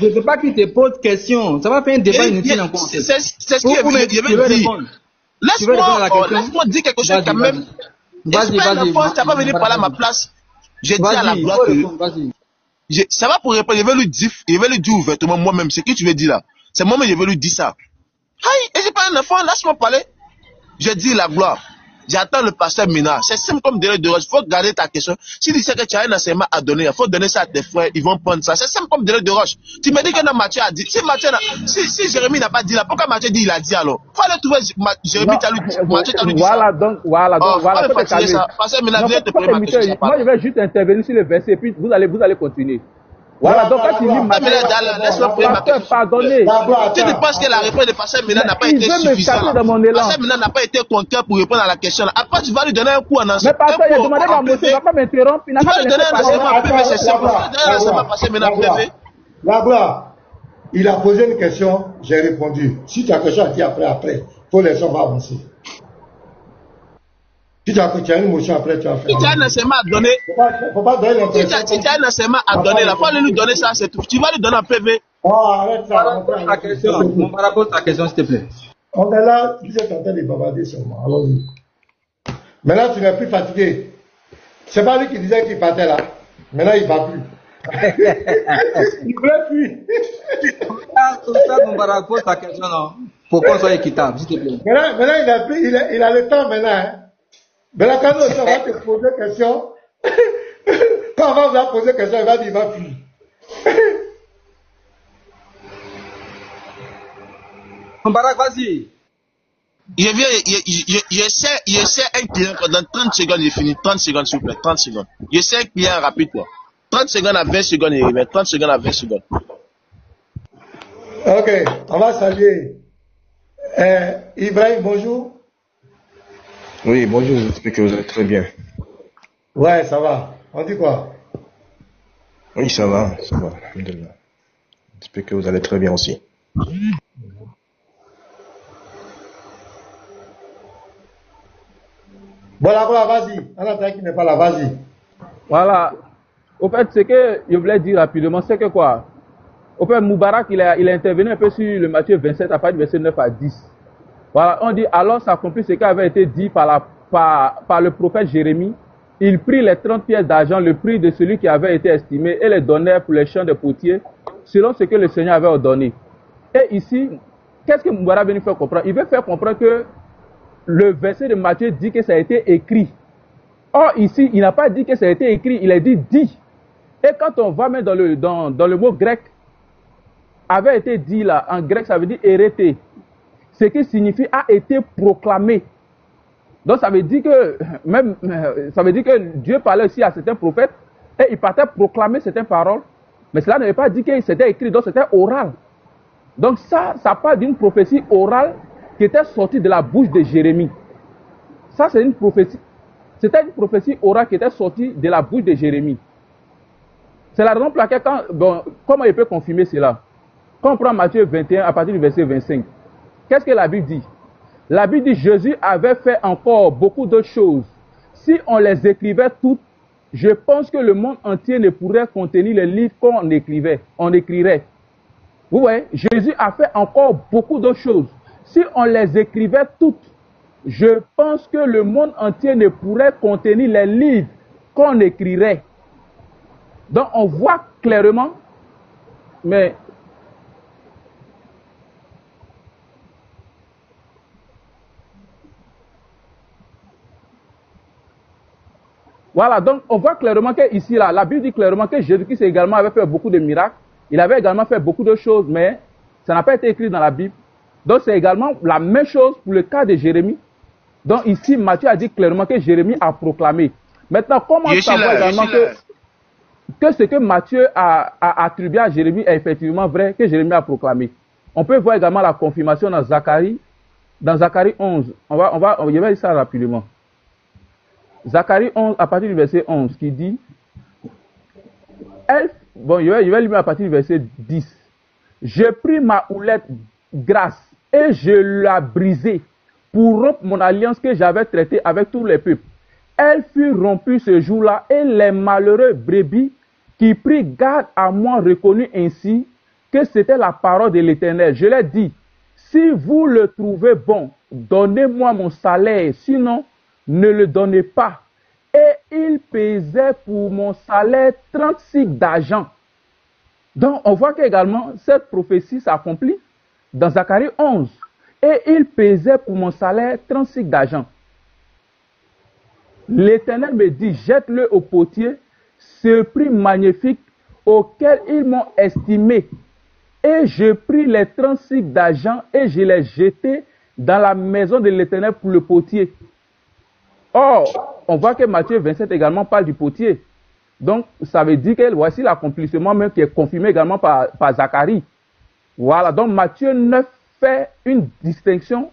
Je ne veux pas qu'il te pose question. Ça va faire un débat inutile encore. C'est ce qu'il veut dire. Laisse-moi dire quelque chose quand même. Vas-y. Tu n'as pas venu parler à ma place. J'ai dit à la gloire que... Ça va pour répondre. Je vais lui dire ouvertement moi-même ce que tu veux dire là. C'est moi-même je vais lui dire ça. Aïe, et j'ai pas un enfant, laisse-moi parler. Je dis la gloire. J'attends le pasteur Mina. C'est simple comme délai de roche. Il faut garder ta question. Si tu sais que tu as un enseignement à donner, il faut donner ça à tes frères. Ils vont prendre ça. C'est simple comme délai de roche. Tu me dis que Matthieu a dit. Si Jérémie n'a pas dit là, pourquoi Matthieu dit il a dit alors? Il faut aller trouver Jérémie, Matthieu t'a dit ça. Voilà. Pasteur Mina, viens te poser ma question. Moi, je vais juste intervenir sur le verset et puis vous allez continuer. Voilà, donc quand tu lis Matthieu, pardonnez. Tu ne penses que la réponse de Pasteur Mina n'a pas été suffisante? Pasteur Mina n'a pas été concret pour répondre à la question. Après, tu vas lui donner un coup en enseignement. Mais Pasteur, il a demandé ma motion, il ne va pas m'interrompre. Tu vas lui donner un enseignement privé, c'est simple. Tu vas lui donner un enseignement Pasteur Mina privé. La gloire, il a posé une question, j'ai répondu. Si tu as quelque chose à dire après, faut les gens vont avancer. Si tu as une motion après, tu vas faire. Si tu as un enseignement à donner, faut pas donner l'impression. Si tu as un enseignement à donner, il faut lui donner ça, c'est tout. Tu vas lui donner un PV. Oh, arrête ça. Mon père, pose ta question, s'il te plaît. On est là, vous êtes en train de bavarder seulement. Allons-y. Maintenant, tu n'es plus fatigué. C'est pas lui qui disait qu'il partait là. Maintenant, il ne va plus. Il ne voulait plus. Ça, Moubarak pose ta question, non? Pour qu'on soit équitable, s'il te plaît. Maintenant, il a le temps maintenant. Hein. Maintenant, quand on va te poser question, quand on va poser question, il va dire, il va fuir. Moubarak, vas-y. Je sais un client, dans 30 secondes, il finit. 30 secondes, s'il vous plaît, 30 secondes. Je sais un client rapide, quoi. 30 secondes à 20 secondes, il remet. 30 secondes à 20 secondes. Ok, on va saluer. Ibrahim, bonjour. Oui, bonjour, j'espère que vous allez très bien. Ouais, ça va. On dit quoi? Oui, ça va. J'espère que vous allez très bien aussi. Voilà, vas-y. On attend qu'il n'est pas là, vas-y. Voilà. Au fait, ce que je voulais dire rapidement, c'est que quoi? Au fait, Moubarak, il a intervenu un peu sur le Matthieu 27 à partir du verset 9 à 10. Voilà, on dit, alors s'accomplit ce qui avait été dit par le prophète Jérémie. Il prit les 30 pièces d'argent, le prix de celui qui avait été estimé, et les donnait pour les champs des potiers, selon ce que le Seigneur avait ordonné. Et ici, qu'est-ce que Moubarak veut nous faire comprendre? Il veut faire comprendre que le verset de Matthieu dit que ça a été écrit. Or, ici, il n'a pas dit que ça a été écrit, il a dit dit. Et quand on va mettre dans le mot grec, avait été dit là, en grec, ça veut dire hérété. Ce qui signifie a été proclamé. Donc, ça veut dire que Dieu parlait aussi à certains prophètes et il partait proclamer certaines paroles. Mais cela ne veut pas dire que c'était écrit, donc c'était oral. Donc, ça parle d'une prophétie orale qui était sortie de la bouche de Jérémie. Ça, c'est une prophétie. C'était une prophétie orale qui était sortie de la bouche de Jérémie. C'est la raison pour laquelle, comment il peut confirmer cela? Quand on prend Matthieu 21 à partir du verset 25, qu'est-ce que la Bible dit? La Bible dit Jésus avait fait encore beaucoup d'autres choses. Si on les écrivait toutes, je pense que le monde entier ne pourrait contenir les livres qu'on écrirait. Vous voyez, Jésus a fait encore beaucoup d'autres choses. Si on les écrivait toutes, je pense que le monde entier ne pourrait contenir les livres qu'on écrirait. Donc on voit clairement, mais voilà, donc on voit clairement que ici, là, la Bible dit clairement que Jésus-Christ également avait fait beaucoup de miracles. Il avait également fait beaucoup de choses, mais ça n'a pas été écrit dans la Bible. Donc c'est également la même chose pour le cas de Jérémie. Donc ici, Matthieu a dit clairement que Jérémie a proclamé. Maintenant, comment savoir également que ce que Matthieu a attribué à Jérémie est effectivement vrai, que Jérémie a proclamé? On peut voir également la confirmation dans Zacharie 11. Je vais dire ça rapidement. Zacharie 11, à partir du verset 11, qui dit, je vais lire à partir du verset 10. Je pris ma houlette grasse et je la brisai pour rompre mon alliance que j'avais traitée avec tous les peuples. Elle fut rompue ce jour-là et les malheureux brebis qui prirent garde à moi reconnurent ainsi que c'était la parole de l'Éternel. Je leur dis, si vous le trouvez bon, donnez-moi mon salaire, sinon, ne le donnez pas. Et il pesait pour mon salaire 30 cycles d'argent. Donc, on voit qu'également, cette prophétie s'accomplit dans Zacharie 11. Et il pesait pour mon salaire 30 cycles d'argent. L'Éternel me dit, jette-le au potier, ce prix magnifique auquel ils m'ont estimé. Et je pris les 30 cycles d'argent et je les jetai dans la maison de l'Éternel pour le potier. Or, on voit que Matthieu 27 également parle du potier. Donc, ça veut dire que voici l'accomplissement même qui est confirmé également par Zacharie. Voilà, donc Matthieu 9 fait une distinction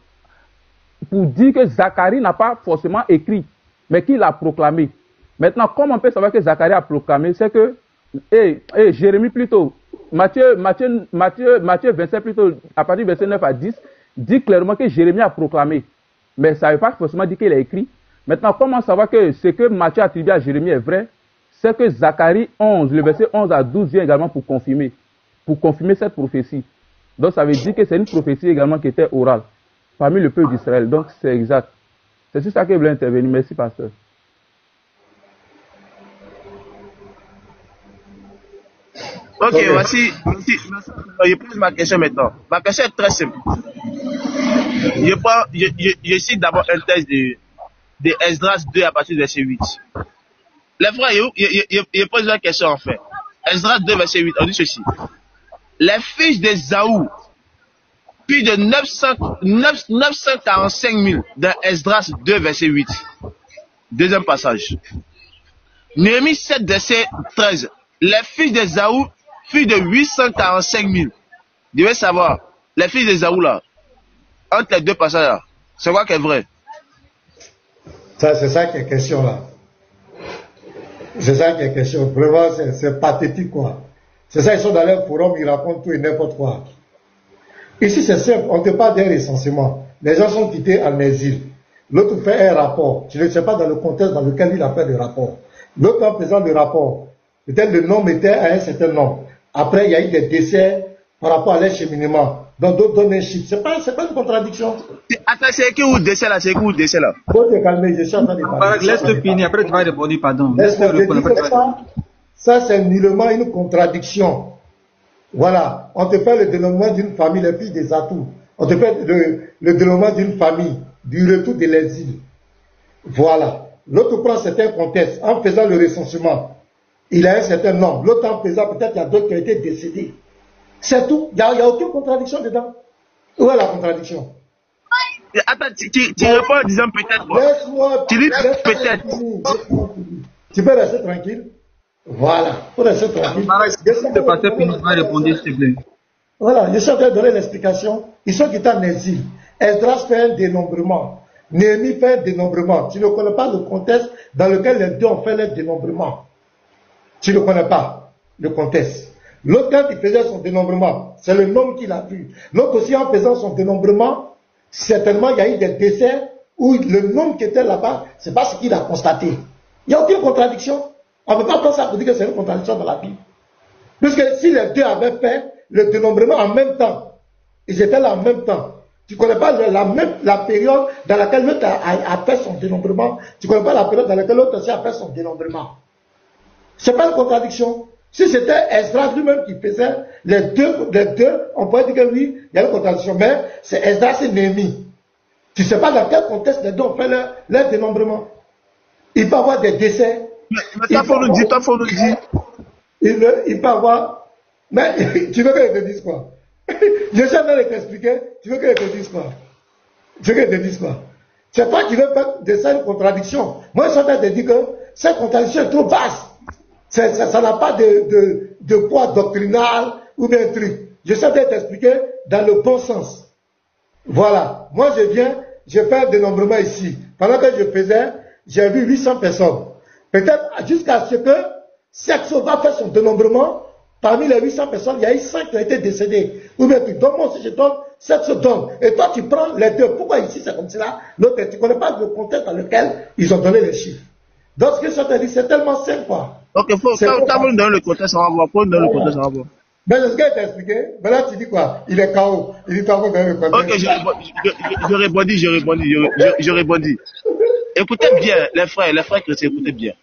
pour dire que Zacharie n'a pas forcément écrit, mais qu'il a proclamé. Maintenant, comment on peut savoir que Zacharie a proclamé? C'est que, Jérémie plutôt, Matthieu 27 plutôt, à partir du verset 9 à 10, dit clairement que Jérémie a proclamé. Mais ça ne veut pas forcément dire qu'il a écrit. Maintenant, comment savoir que ce que Matthieu attribue à Jérémie est vrai? C'est que Zacharie 11, le verset 11 à 12 vient également pour confirmer cette prophétie. Donc ça veut dire que c'est une prophétie également qui était orale parmi le peuple d'Israël. Donc c'est exact. C'est sur ça que je voulais intervenir. Merci, pasteur. Ok, voici. Je pose ma question maintenant. Ma question est très simple. Je cite d'abord un texte de Esdras 2 à partir du verset 8. Les frères, je pose la question en fait. Esdras 2, verset 8, on dit ceci. Les fils d'Ésaü, plus de 945 000 dans Esdras 2, verset 8. Deuxième passage. Néhémie 7, verset 13. Les fils d'Ésaü, plus de 845 000. Vous devez savoir, les fils d'Ésaü là, entre les deux passages là, c'est quoi qui est vrai? C'est ça qui est question là. C'est ça qui est question. Vraiment, c'est pathétique quoi. C'est ça, ils sont dans leur forum, ils racontent tout et n'importe quoi. Ici, c'est simple, on ne te parle d'un recensement. Les gens sont quittés en exil. L'autre fait un rapport. Tu ne sais pas dans le contexte dans lequel il a fait le rapport. L'autre en faisant le rapport, peut-être le nombre était à un certain nombre. Après, il y a eu des décès par rapport à l'acheminement. Donc, d'autres donnent un chiffre. C'est pas une contradiction. Attends, c'est qui vous décès là? C'est qui vous décès là? Faut te calmer, je suis en train de parler. Laisse-le finir, après tu vas répondre, pardon. Laisse-le répondre. Ça, c'est nullement une contradiction. Voilà. On te fait le dénombrement d'une famille, les filles des atouts. On te fait le dénombrement d'une famille, du retour de l'exil. Voilà. L'autre prend certains contextes en faisant le recensement. Il a un certain nombre. L'autre en faisant, peut-être il y a d'autres qui ont été décédés. C'est tout. Il n'y a aucune contradiction dedans. Où est la contradiction? Attends, tu réponds en disant peut-être quoi? Laisse-moi. Tu dis peut-être. Tu peux rester tranquille? Voilà. Pour rester tranquille. Le pasteur finit par répondre, s'il te plaît. Voilà. Je suis en train de donner l'explication. Ils sont quittés en exil. Esdras fait un dénombrement. Néhémie fait un dénombrement. Tu ne connais pas le contexte dans lequel les deux ont fait leur dénombrement. Tu ne connais pas le contexte. L'autre, quand il faisait son dénombrement, c'est le nombre qu'il a vu. L'autre aussi, en faisant son dénombrement, certainement, il y a eu des décès où le nombre qui était là-bas, c'est pas ce qu'il a constaté. Il n'y a aucune contradiction. On ne peut pas prendre ça pour dire que c'est une contradiction dans la Bible. Puisque si les deux avaient fait le dénombrement en même temps, ils étaient là en même temps. Tu ne connais pas la période dans laquelle l'autre a fait son dénombrement. Tu ne connais pas la période dans laquelle l'autre aussi a fait son dénombrement. Ce n'est pas une contradiction. Si c'était Esdras lui-même qui faisait les deux, on pourrait dire que oui, il y a une contradiction. Mais c'est Esdras et Néhémie. Tu ne sais pas dans quel contexte les deux ont fait leur dénombrement. Il peut y avoir des décès. Mais toi, faut nous dire. Il peut y avoir. Mais tu veux que je te dise quoi? Je suis en train de t'expliquer. Tu veux que je te dise quoi? C'est toi qui veux faire de ça une contradiction. Moi, je suis en train de te dire que cette contradiction est trop vaste. Ça n'a pas de poids doctrinal ou bien un truc. Je suis en train de t'expliquer dans le bon sens. Voilà. Moi, je fais un dénombrement ici. Pendant que je faisais, j'ai vu 800 personnes. Peut-être jusqu'à ce que Sexo va faire son dénombrement. Parmi les 800 personnes, il y a eu 5 qui ont été décédés. Ou bien tu donnes, moi aussi je donne, Sexo donne. Et toi, tu prends les deux. Pourquoi ici c'est comme cela? L'autre, tu ne connais pas le contexte dans lequel ils ont donné les chiffres. Donc, ce que je te dis, c'est tellement simple, quoi. Ok, quand vous nous donnez le contexte, on va voir. Faut nous donner le contexte, on va voir. Mais c'est ce que je t'ai expliqué. Maintenant, tu dis quoi? Il est KO. Il dit, comment donner le contexte? Ok, je rebondis. Écoutez bien, les frères chrétiens, écoutez bien.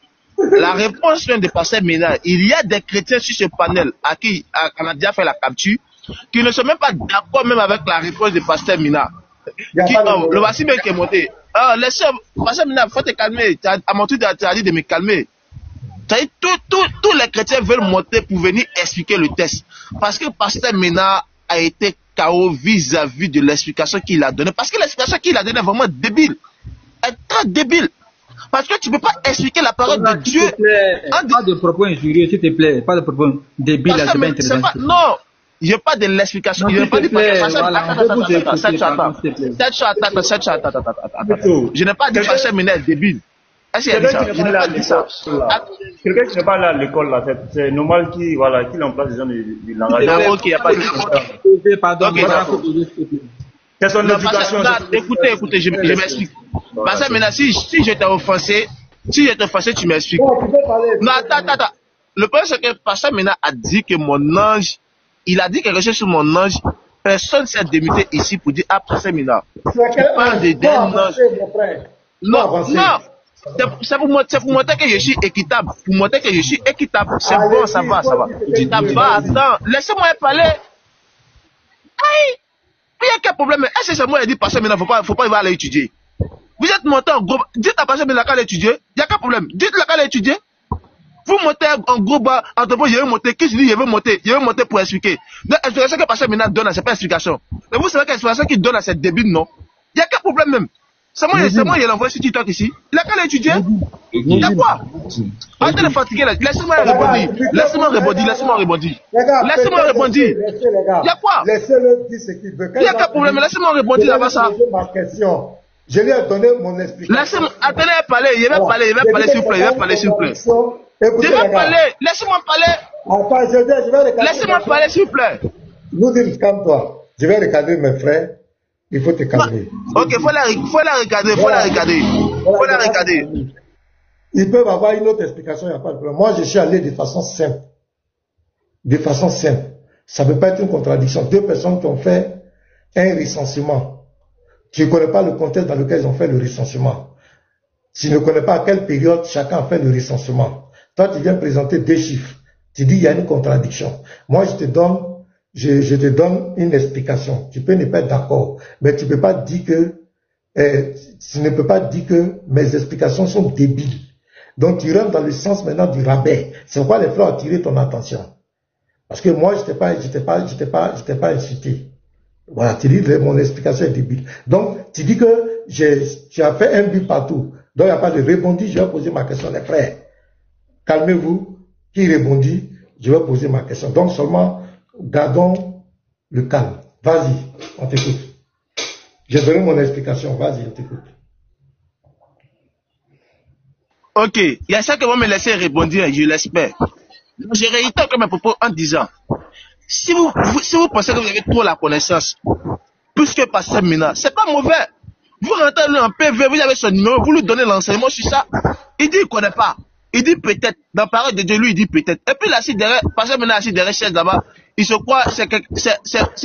La réponse vient de pasteur Ménard. Il y a des chrétiens sur ce panel à qui on a déjà fait la capture, qui ne sont même pas d'accord même avec la réponse de pasteur Ménard. Le voici même qui est monté. Laissez, pasteur Ménard, il faut te calmer. À mon tour, tu as dit de me calmer. Tous les chrétiens veulent monter pour venir expliquer le texte. Parce que pasteur Ménard a été KO vis-à-vis de l'explication qu'il a donnée. Parce que l'explication qu'il a donnée est vraiment débile. Elle est très débile. Parce que tu ne peux pas expliquer la parole de Dieu. Pas de propos injurieux, s'il te plaît. Pas de propos débiles. Non, je parle de l'explication. Je n'ai pas dit je n'ai pas dit pasteur Ménard débile. Quelqu'un qui n'est pas là à l'école, là, c'est normal qu'il emploie des gens du langage. Ok, il n'y a pas de pardon. C'est son éducation. Écoutez, je m'explique. Parce que maintenant, si je t'ai offensé, tu m'expliques. Non, attends. Le problème, c'est que Pasteur Ménard a dit que mon ange, il a dit quelque chose sur mon ange. Personne ne s'est démuté ici pour dire, Pasteur Ménard. Tu parles d'un ange. Non. C'est pour montrer que je suis équitable. Pour montrer que je suis équitable. C'est bon, ça va. Ça va, attends. Laissez-moi parler. Aïe! Il y a quel problème? Est-ce que c'est moi qui ai dit, passer maintenant, faut pas y aller étudier. Vous êtes monté en groupe. Dites à passer maintenant qu'elle étudier. Il y a quel problème? Dites-le qu'elle étudier. Vous montez en groupe, entre vous, je vais monter. Qui se dit, je vais monter pour expliquer. Donc, l'explication que passer maintenant donne, c'est pas explication. Mais vous savez que l'explication qu'il donne à cette débile, non? Il y a quel problème même? C'est moi, il l'envoie sur TikTok ici. Il a qu'à l'étudier. Il y a quoi? Arrêtez de fatiguer. Laissez-moi rebondir. Laissez-moi rebondir. Il y a quoi? Laissez-le dire ce qu'il veut. Il y a qu'un problème. Laissez-moi rebondir là-bas ça. Je lui ai donné mon explication. Laissez-moi, attendez, parler. Je vais parler s'il vous plaît. Je vais parler. Laissez-moi parler. Laissez-moi parler s'il vous plaît. Nous dire calme-toi. Je vais regarder mes frères. Il faut te calmer. Ok, faut la regarder. Ils peuvent avoir une autre explication, il n'y a pas de problème. Moi, je suis allé de façon simple. Ça ne peut pas être une contradiction. Deux personnes qui ont fait un recensement. Tu ne connais pas le contexte dans lequel ils ont fait le recensement. Tu ne connais pas à quelle période chacun a fait le recensement. Toi, tu viens présenter deux chiffres. Tu dis il y a une contradiction. Moi, je te donne une explication. Tu peux ne pas être d'accord, mais tu ne peux pas dire que mes explications sont débiles. Donc tu rentres dans le sens maintenant du rabais. C'est pourquoi les frères ont attiré ton attention. Parce que moi, je t'ai pas insulté. Voilà, tu dis que mon explication est débile. Donc tu dis que tu as fait un but partout. Donc il n'y a pas de rebondi, je vais poser ma question. Les frères, calmez-vous. Qui rebondit, je vais poser ma question. Donc seulement gardons le calme. Vas-y, on t'écoute. J'ai donné mon explication. Vas-y, on t'écoute. Ok, il y a ça que vous me laissez répondre, je l'espère. Je réitère comme mes propos en disant, si vous pensez que vous avez trop la connaissance, plus que passer maintenant, c'est pas mauvais. Vous rentrez en PV, vous avez son numéro, vous lui donnez l'enseignement sur ça. Il dit qu'il ne connaît pas. Il dit peut-être. Dans la parole de Dieu, lui, il dit peut-être. Et puis là, passer maintenant assis derrière chaise là-bas, il se croit, c'est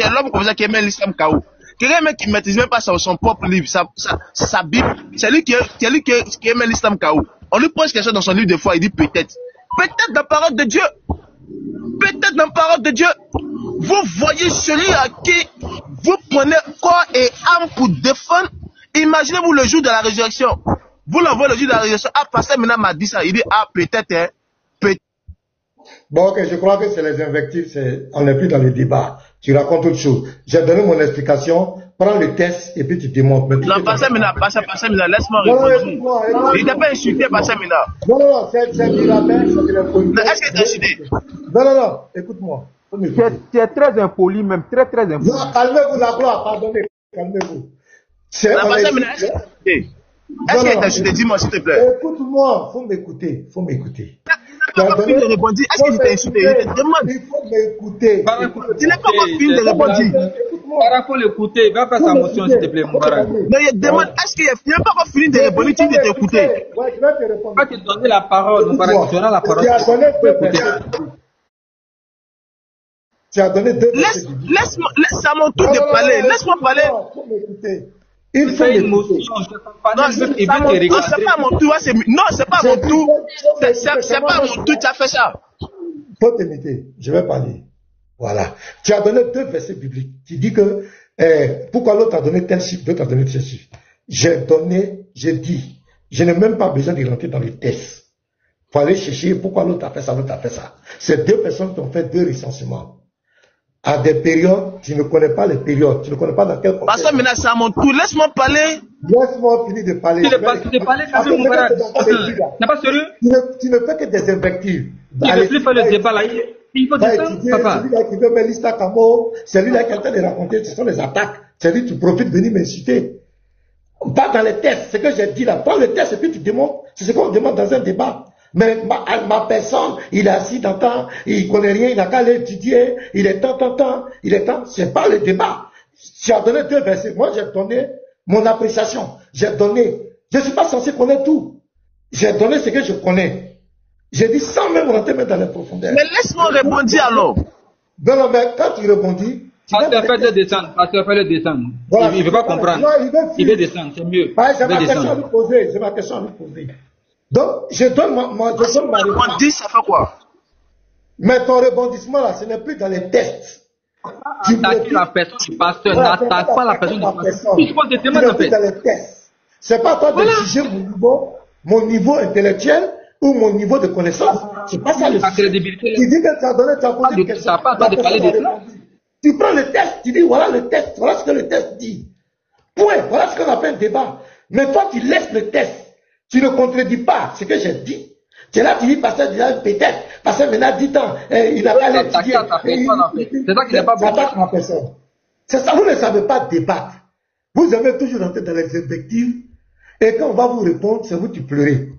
l'homme comme ça qui aime l'islam KO. Quelqu'un qui ne maîtrise même pas son propre livre, sa Bible, c'est lui qui aime l'islam KO. On lui pose quelque chose dans son livre de foi, il dit peut-être. Peut-être dans la parole de Dieu. Peut-être dans la parole de Dieu. Vous voyez celui à qui vous prenez corps et âme pour défendre. Imaginez-vous le jour de la résurrection. Vous l'envoyez le jour de la résurrection. Ah, pasteur maintenant m'a dit ça. Il dit, ah, peut-être, hein. Peut-être. Bon, ok, je crois que c'est les invectives, on n'est plus dans le débat. Tu racontes autre chose. J'ai donné mon explication. Prends le test et puis tu démontres. Non, pasteur maintenant, laisse-moi répondre. Il n'a pas insulté, pasteur maintenant. Non, c'est du rappel, c'est de l'impoli. Est-ce que tu as insulté? Non, écoute-moi. Tu es très impoli, même très impoli. Non, calmez-vous, la gloire, pardonnez, calmez-vous. Pasteur maintenant, est-ce que tu as insulté? Dis-moi, s'il te plaît. Écoute-moi, faut m'écouter. Il n'a pas fini de répondre. Est-ce qu'il t'a insulté? Il te demande. Il faut m'écouter. Tu n'as pas fini de répondre. Barak, faut l'écouter. Va faire sa motion, s'il te plaît, mon Barak. Mais il demande, est-ce qu'il n'a pas encore fini de répondre? Tu dis de t'écouter. Ouais, je vais te répondre. Va te donner la parole, mon Barak. Tu auras la parole. Tu as donné deux. Laisse à mon tour de parler. Laisse-moi parler. Il faut m'écouter. Il fait une motion. Non, c'est pas à mon tour. Non, c'est pas à mon tour. C'est pas à mon tour, tu as fait ça. Faut t'imiter. Je vais parler. Voilà. Tu as donné deux versets bibliques. Tu dis que pourquoi l'autre a donné tel chiffre, l'autre a donné tel chiffre. J'ai dit, je n'ai même pas besoin de rentrer dans le test. Il faut aller chercher pourquoi l'autre a fait ça, l'autre a fait ça. C'est deux personnes qui ont fait deux recensements. À des périodes, tu ne connais pas les périodes, tu ne connais pas dans quel contexte. Parce que maintenant, c'est à mon tour. Laisse-moi parler. Laisse-moi finir de parler. Tu ne parles pas de mon Barak. N'est pas sérieux? Tu ne fais que des invectives. Il ne veut plus faire le débat là. Il faut dire ça, papa. Celui-là qui veut mettre l'histoire Kamo, celui-là qui est en train de raconter, ce sont les attaques. C'est lui, tu profites de venir m'insulter. Pas dans les tests, ce que j'ai dit là. Prends le test et puis tu demandes. C'est ce qu'on demande dans un débat. Mais ma personne, il est assis dans temps, il connaît rien, il n'a qu'à aller étudier, il est temps, c'est pas le débat. Tu as donné deux versets. Moi, j'ai donné mon appréciation. Je ne suis pas censé connaître tout. J'ai donné ce que je connais. J'ai dit sans même rentrer dans les profondeurs. Mais laisse-moi répondre alors. Non, mais quand tu répondis, Pasteur, fais-le descendre. Pasteur, fais-le descendre. Voilà, Il ne veut pas comprendre. Il veut descendre, c'est mieux. J'ai ma question à lui poser. J'ai ma question à lui poser. Donc, je donne ma réponse. Ça fait quoi? Mais ton rebondissement là, ce n'est plus dans les tests. Attaquer la personne du pasteur, n'attaque pas la personne du pasteur. Tu poses des témoins en fait. Dans les tests. C'est pas toi de juger mon niveau intellectuel ou mon niveau de connaissance. C'est pas ça le sujet. Tu dis que tu as donné, tu as posé une question. Tu prends le test, tu dis voilà le test, voilà ce que le test dit. Point, voilà ce qu'on appelle un débat. Mais toi, tu laisses le test. Tu ne contredis pas ce que j'ai dit. C'est là tu dis, pasteur, peut-être, pasteur maintenant 10 ans, il n'a pas l'étudié. C'est ça qu'il n'a pas besoin de personne. C'est ça, vous ne savez pas débattre. Vous avez toujours rentré dans les invectives, et quand on va vous répondre, c'est vous qui pleurez.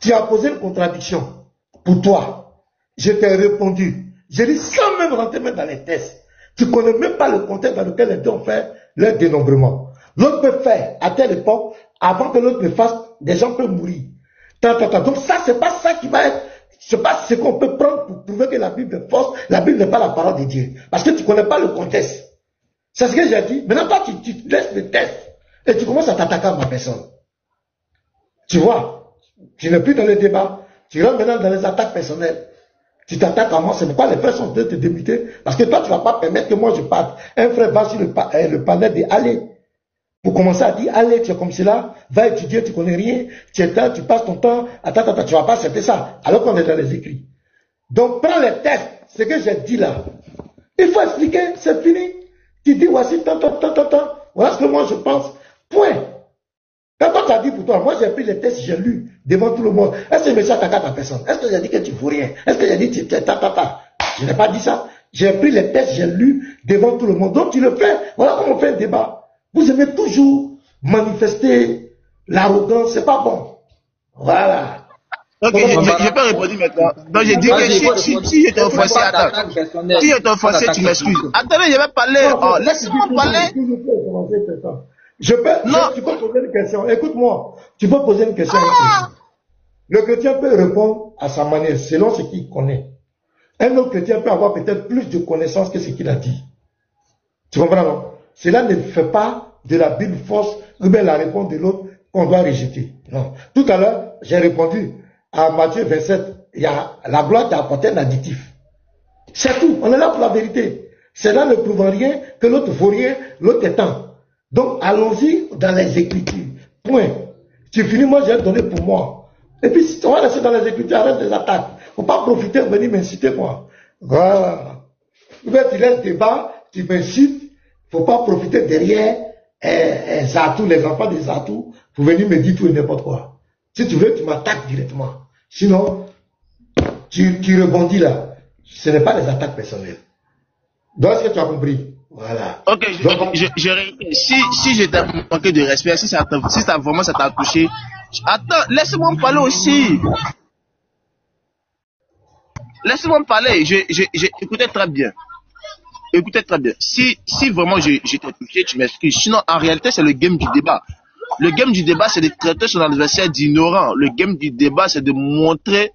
Tu as posé une contradiction pour toi. Je t'ai répondu. J'ai dit sans même rentrer dans les tests. Tu ne connais même pas le contexte dans lequel les deux ont fait leur dénombrement. L'autre peut faire, à telle époque, avant que l'autre ne fasse, des gens peuvent mourir. Donc ça, c'est pas ça qui va être, c'est pas ce qu'on peut prendre pour prouver que la Bible est fausse. La Bible n'est pas la parole de Dieu. Parce que tu ne connais pas le contexte. C'est ce que j'ai dit. Maintenant, toi, tu laisses le test et tu commences à t'attaquer à ma personne. Tu vois, tu n'es plus dans le débat. Tu rentres maintenant dans les attaques personnelles. Tu t'attaques à moi. C'est pourquoi les frères sont en train de te débuter. Parce que toi, tu ne vas pas permettre que moi je parte. Un frère va sur le panel de aller. Pour commencer à dire, allez, tu es comme cela, va étudier, tu connais rien, tu es là, tu passes ton temps, attends, tu vas pas accepter ça, alors qu'on est dans les écrits. Donc, prends les tests, ce que j'ai dit là. Il faut expliquer, c'est fini. Tu dis, voici, tant, voilà ce que moi je pense. Point. Quand toi tu as dit pour toi, moi j'ai pris les tests, j'ai lu devant tout le monde. Est-ce que je me suis attaqué à ta personne? Est-ce que j'ai dit que tu ne vaux rien? Est-ce que j'ai dit que tu es Je n'ai pas dit ça. J'ai pris les tests, j'ai lu devant tout le monde. Donc tu le fais. Voilà comment on fait un débat. Vous aimez toujours manifester l'arrogance, c'est pas bon. Voilà. Ok, j'ai pas répondu maintenant. Donc j'ai dit que si je t'ai offensé, attends. Si je t'ai offensé, tu m'excuses. Attendez, je vais parler. Laissez-moi parler. Tu peux poser une question. Écoute-moi. Tu peux poser une question. Le chrétien peut répondre à sa manière, selon ce qu'il connaît. Un autre chrétien peut avoir peut-être plus de connaissances que ce qu'il a dit. Tu comprends, non? Cela ne fait pas de la Bible fausse ou bien la réponse de l'autre qu'on doit rejeter. Non. Tout à l'heure, j'ai répondu à Matthieu 27. Il y a la gloire qui a apporté un additif. C'est tout. On est là pour la vérité. Cela ne prouve rien que l'autre vaut rien, l'autre est temps. Donc, allons-y dans les Écritures. Point. Tu finis, moi, j'ai donné pour moi. Et puis, si on va rester dans les Écritures, arrête des attaques. Faut pas profiter, venir m'inciter, moi. Voilà. Ou bien tu laisses débat, tu m'incites. Faut pas profiter derrière Zatou, les enfants des Zatou, pour venir me dire tout et n'importe quoi. Si tu veux, tu m'attaques directement. Sinon, tu rebondis là. Ce n'est pas des attaques personnelles. Donc, est-ce que tu as compris? Voilà. Ok, si je t'ai manqué de respect, si ça vraiment ça t'a touché, attends, laisse-moi me parler aussi. Laisse-moi me parler. J'ai écouté très bien. Écoutez très bien. Si vraiment j'ai t'ai touché, tu m'excuses. Sinon, en réalité, c'est le game du débat. Le game du débat, c'est de traiter son adversaire d'ignorant. Le game du débat, c'est de montrer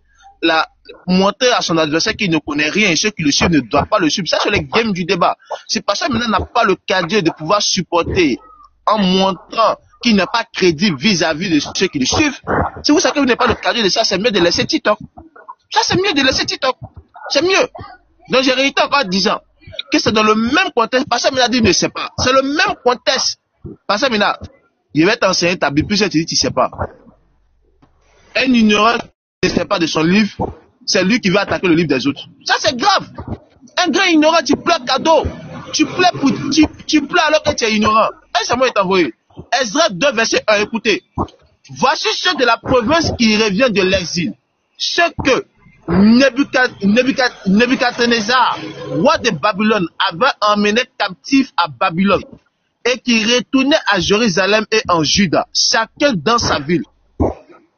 à son adversaire qu'il ne connaît rien et ceux qui le suivent ne doivent pas le suivre. Ça, c'est le game du débat. C'est parce que maintenant, n'a pas le cadeau de pouvoir supporter en montrant qu'il n'est pas crédible vis-à-vis de ceux qui le suivent. Si vous savez que vous n'avez pas le cadeau de ça, c'est mieux de laisser TikTok. Ça, c'est mieux de laisser TikTok. C'est mieux. Donc, j'ai réité encore 10 ans. Que c'est dans le même contexte. Pasteur Mina dit ne sait pas. C'est le même contexte. Pasteur Mina, il va t'enseigner ta Bible, puis tu dis tu ne sais pas. Un ignorant qui ne sait pas de son livre, c'est lui qui va attaquer le livre des autres. Ça c'est grave. Un grand ignorant, tu pleures cadeau. Tu pleures alors que tu es ignorant. Un sermon est envoyé. Esdras 2 verset 1, écoutez. Voici ceux de la province qui revient de l'exil. Ceux que Nebuchadnezzar, roi de Babylone, avait emmené captif à Babylone et qui retournait à Jérusalem et en Juda, chacun dans sa ville.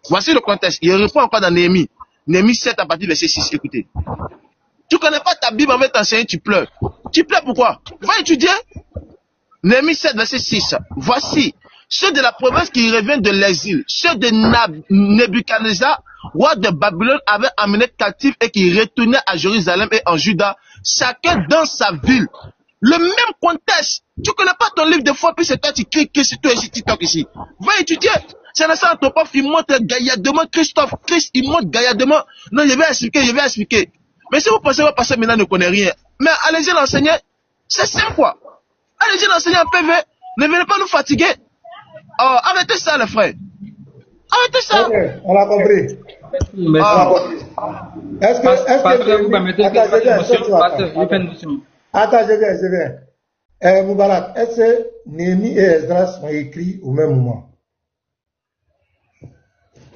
Voici le contexte. Il répond encore dans Néhémie. Néhémie 7 à partir du verset 6. Écoutez. Tu ne connais pas ta Bible, on va t'enseigner, tu pleures. Tu pleures pourquoi? Va étudier. Néhémie 7 verset 6. Voici ceux de la province qui reviennent de l'exil, ceux de Nebuchadnezzar, roi de Babylone, avait amené captif et qui retournait à Jérusalem et en Juda, chacun dans sa ville. Le même contexte. Tu connais pas ton livre de foi, puis c'est toi qui cliques sur toi ici, TikTok ici. Va étudier. C'est ça, ton prof, il montre gaillardement, Christ, il montre gaillardement. Non, je vais expliquer. Mais si vous pensez que passer maintenant ne connaît rien, mais allez-y l'enseigner. C'est simple quoi. Allez-y l'enseigner en PV. Ne venez pas nous fatiguer. Oh, arrêtez ça, les frères. Arrêtez ça. Okay, on l'a compris. Est-ce que vous permettez attends, je viens. Moubarak, est-ce que Néhémie et Esdras ont écrit au même moment?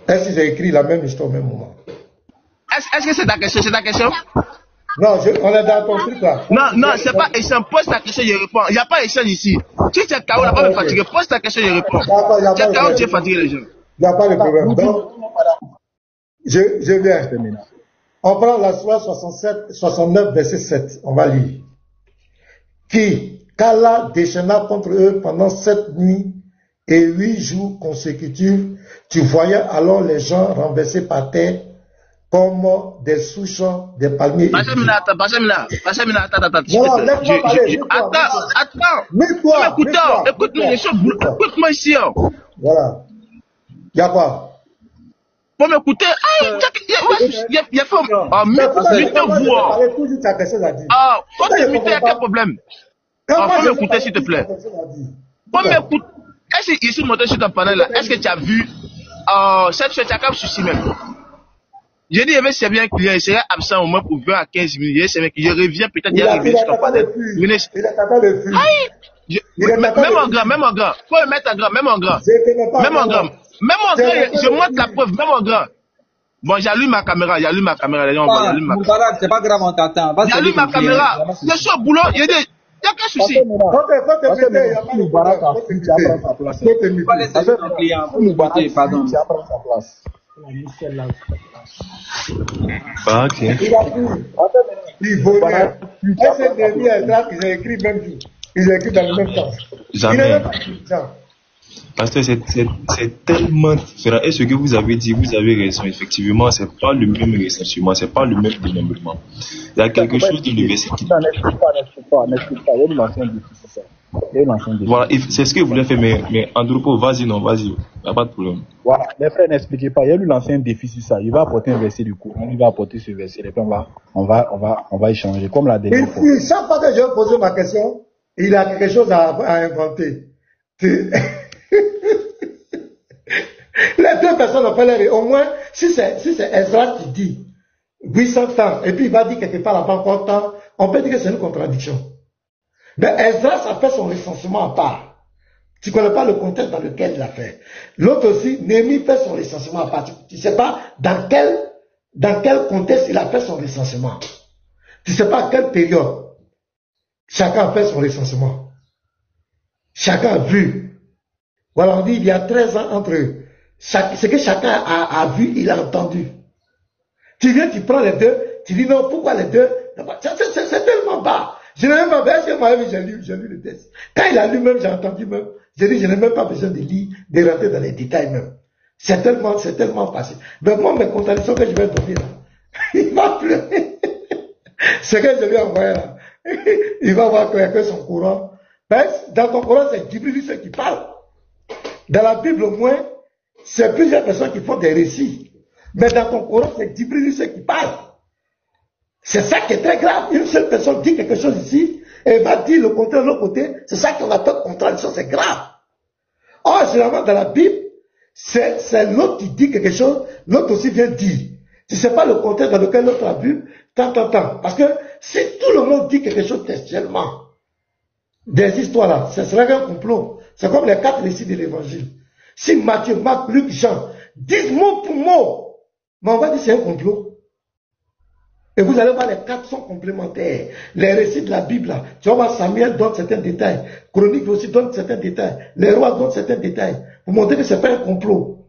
Est-ce qu'ils ont écrit la même histoire au même moment? Est-ce que c'est ta question? Non, on est dans ton truc là. Non, c'est pas échange. Pose ta question, je réponds. Il n'y a pas échange ici. Si tu es KO, là, pas me fatiguer. Pose ta question, je réponds. Tu es KO, tu es fatigué les gens. Il n'y a pas de problème. Donc, je viens. On prend la Sourate 69, verset 7. On va lire. Qu'Allah déchaîna contre eux pendant 7 nuits et 8 jours consécutifs. Tu voyais alors les gens renversés par terre comme des souches des palmiers. Attends. Écoute-moi ici. Voilà. Il y a quoi? Faut m'écouter. Il y a faut m'écouter. Faut t'écouter, il y a quel problème? Faut m'écouter, s'il te plaît. Faut m'écouter. Est-ce que ici, monté sur ton panel là, est-ce que tu as vu cette chose, tu as quand même souci même? J'ai dit, c'est bien qu'il serait absent au moins pour 20 à 15 minutes. C'est bien qu'il revienne, peut-être il revient sur ton panel. Il est capable de fuir. Même en grand. Faut le mettre en grand, même en grand. Je montre la preuve, même en grand. Bon, j'allume ma caméra, les gens vont allumer ma caméra. C'est pas grave, on t'attend. J'allume ma caméra. Je suis au boulot, il y a quel souci? Il vaut rien. Est-ce que Néhémie et Esdras, ils ont écrit même jour? Ils ont écrit dans le même temps. Jamais. Parce que c'est tellement différent. Et ce que vous avez dit, vous avez raison. Effectivement, c'est pas le même ressentiment, c'est pas le même démembrement. Il y a quelque chose de l'université qui... Voilà, c'est ce que vous voulez faire, mais Andropo, vas-y, vas-y. Il n'y a pas de problème. Voilà, les frères, n'expliquez pas. Il y a lui lancé un défi sur ça. Il va apporter un verset du Coran, il va apporter ce verset. Et puis on va échanger. Comme la dernière fois. Chaque fois que je vais poser ma question, il a quelque chose à inventer. Les deux personnes ont fait l'air. Au moins, si c'est Esdras qui dit 800 ans, et puis il va dire quelque part là-bas encore tant, on peut dire que c'est une contradiction. Mais Esdras a fait son recensement à part. Tu ne connais pas le contexte dans lequel il l'a fait. L'autre aussi, Néhémie fait son recensement à part. Tu ne sais pas dans quel contexte il a fait son recensement. Tu ne sais pas à quelle période. Chacun a fait son recensement. Chacun a vu. Voilà, on dit il y a 13 ans entre eux. Ce que chacun a vu, il a entendu. Tu viens, tu prends les deux, tu dis non, pourquoi les deux? C'est tellement bas. Je n'ai même pas besoin, j'ai lu le texte. Quand il a lu même, j'ai entendu même. J'ai dit, je n'ai même pas besoin de lire, de rentrer dans les détails même. C'est tellement facile. Mais moi, mes contradictions que je vais donner là, il va pleurer. Ce que je lui ai envoyé là, il va voir que son courant. Dans ton courant, c'est Djibril qui parle. Dans la Bible, au moins, c'est plusieurs personnes qui font des récits. Mais dans ton courant, c'est Djibril qui parle. C'est ça qui est très grave. Une seule personne dit quelque chose ici, et va dire le contraire de l'autre côté. C'est ça qu'on appelle contradiction, c'est grave. Or, généralement, dans la Bible, c'est l'autre qui dit quelque chose, l'autre aussi vient dire. Si ce n'est pas le contexte dans lequel l'autre a vu, tant. Parce que si tout le monde dit quelque chose textuellement, des histoires là, ce serait un complot. C'est comme les 4 récits de l'évangile. Si Matthieu, Marc, Luc, Jean disent mot pour mot, mais on va dire c'est un complot. Et vous allez voir, les 4 sont complémentaires. Les récits de la Bible, là, tu vas voir, Samuel donne certains détails. Chronique aussi donne certains détails. Les rois donnent certains détails. Pour montrer que ce n'est pas un complot.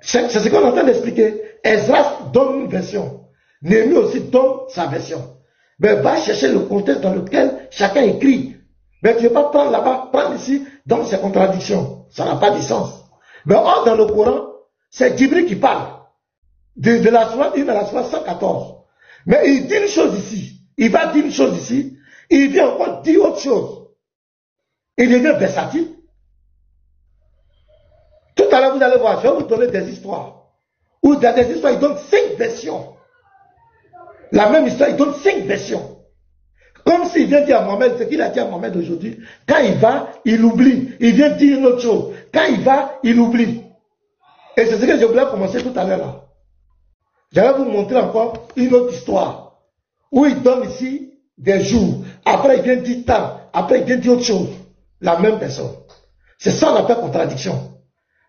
C'est ce qu'on est en train d'expliquer. Esdras donne une version. Néhémie aussi donne sa version. Mais va chercher le contexte dans lequel chacun écrit. Mais tu ne veux pas prendre là-bas, prendre ici, donc c'est contradiction. Ça n'a pas de sens. Mais or, dans le Coran, c'est Djibril qui parle. De la Sourate 1 à la Sourate 114. Mais il dit une chose ici. Il va dire une chose ici. Il vient encore dire autre chose. Il devient versatile. Tout à l'heure, vous allez voir, je vais vous donner des histoires. Où dans des histoires, il donne 5 versions. La même histoire, il donne 5 versions. Comme s'il vient dire à Mohamed ce qu'il a dit à Mohamed aujourd'hui. Quand il va, il oublie. Il vient dire une autre chose. Quand il va, il oublie. Et c'est ce que je voulais commencer tout à l'heure là. J'allais vous montrer encore une autre histoire. Où il donne ici des jours. Après, il vient dire temps. Après, il vient dire autre chose. La même personne. C'est ça qu'on appelle contradiction.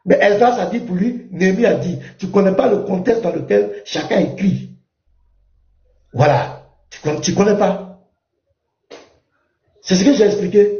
Mais Esdras a dit pour lui, Néhémie a dit, tu ne connais pas le contexte dans lequel chacun écrit. Voilà. Tu ne connais pas. C'est ce que j'ai expliqué.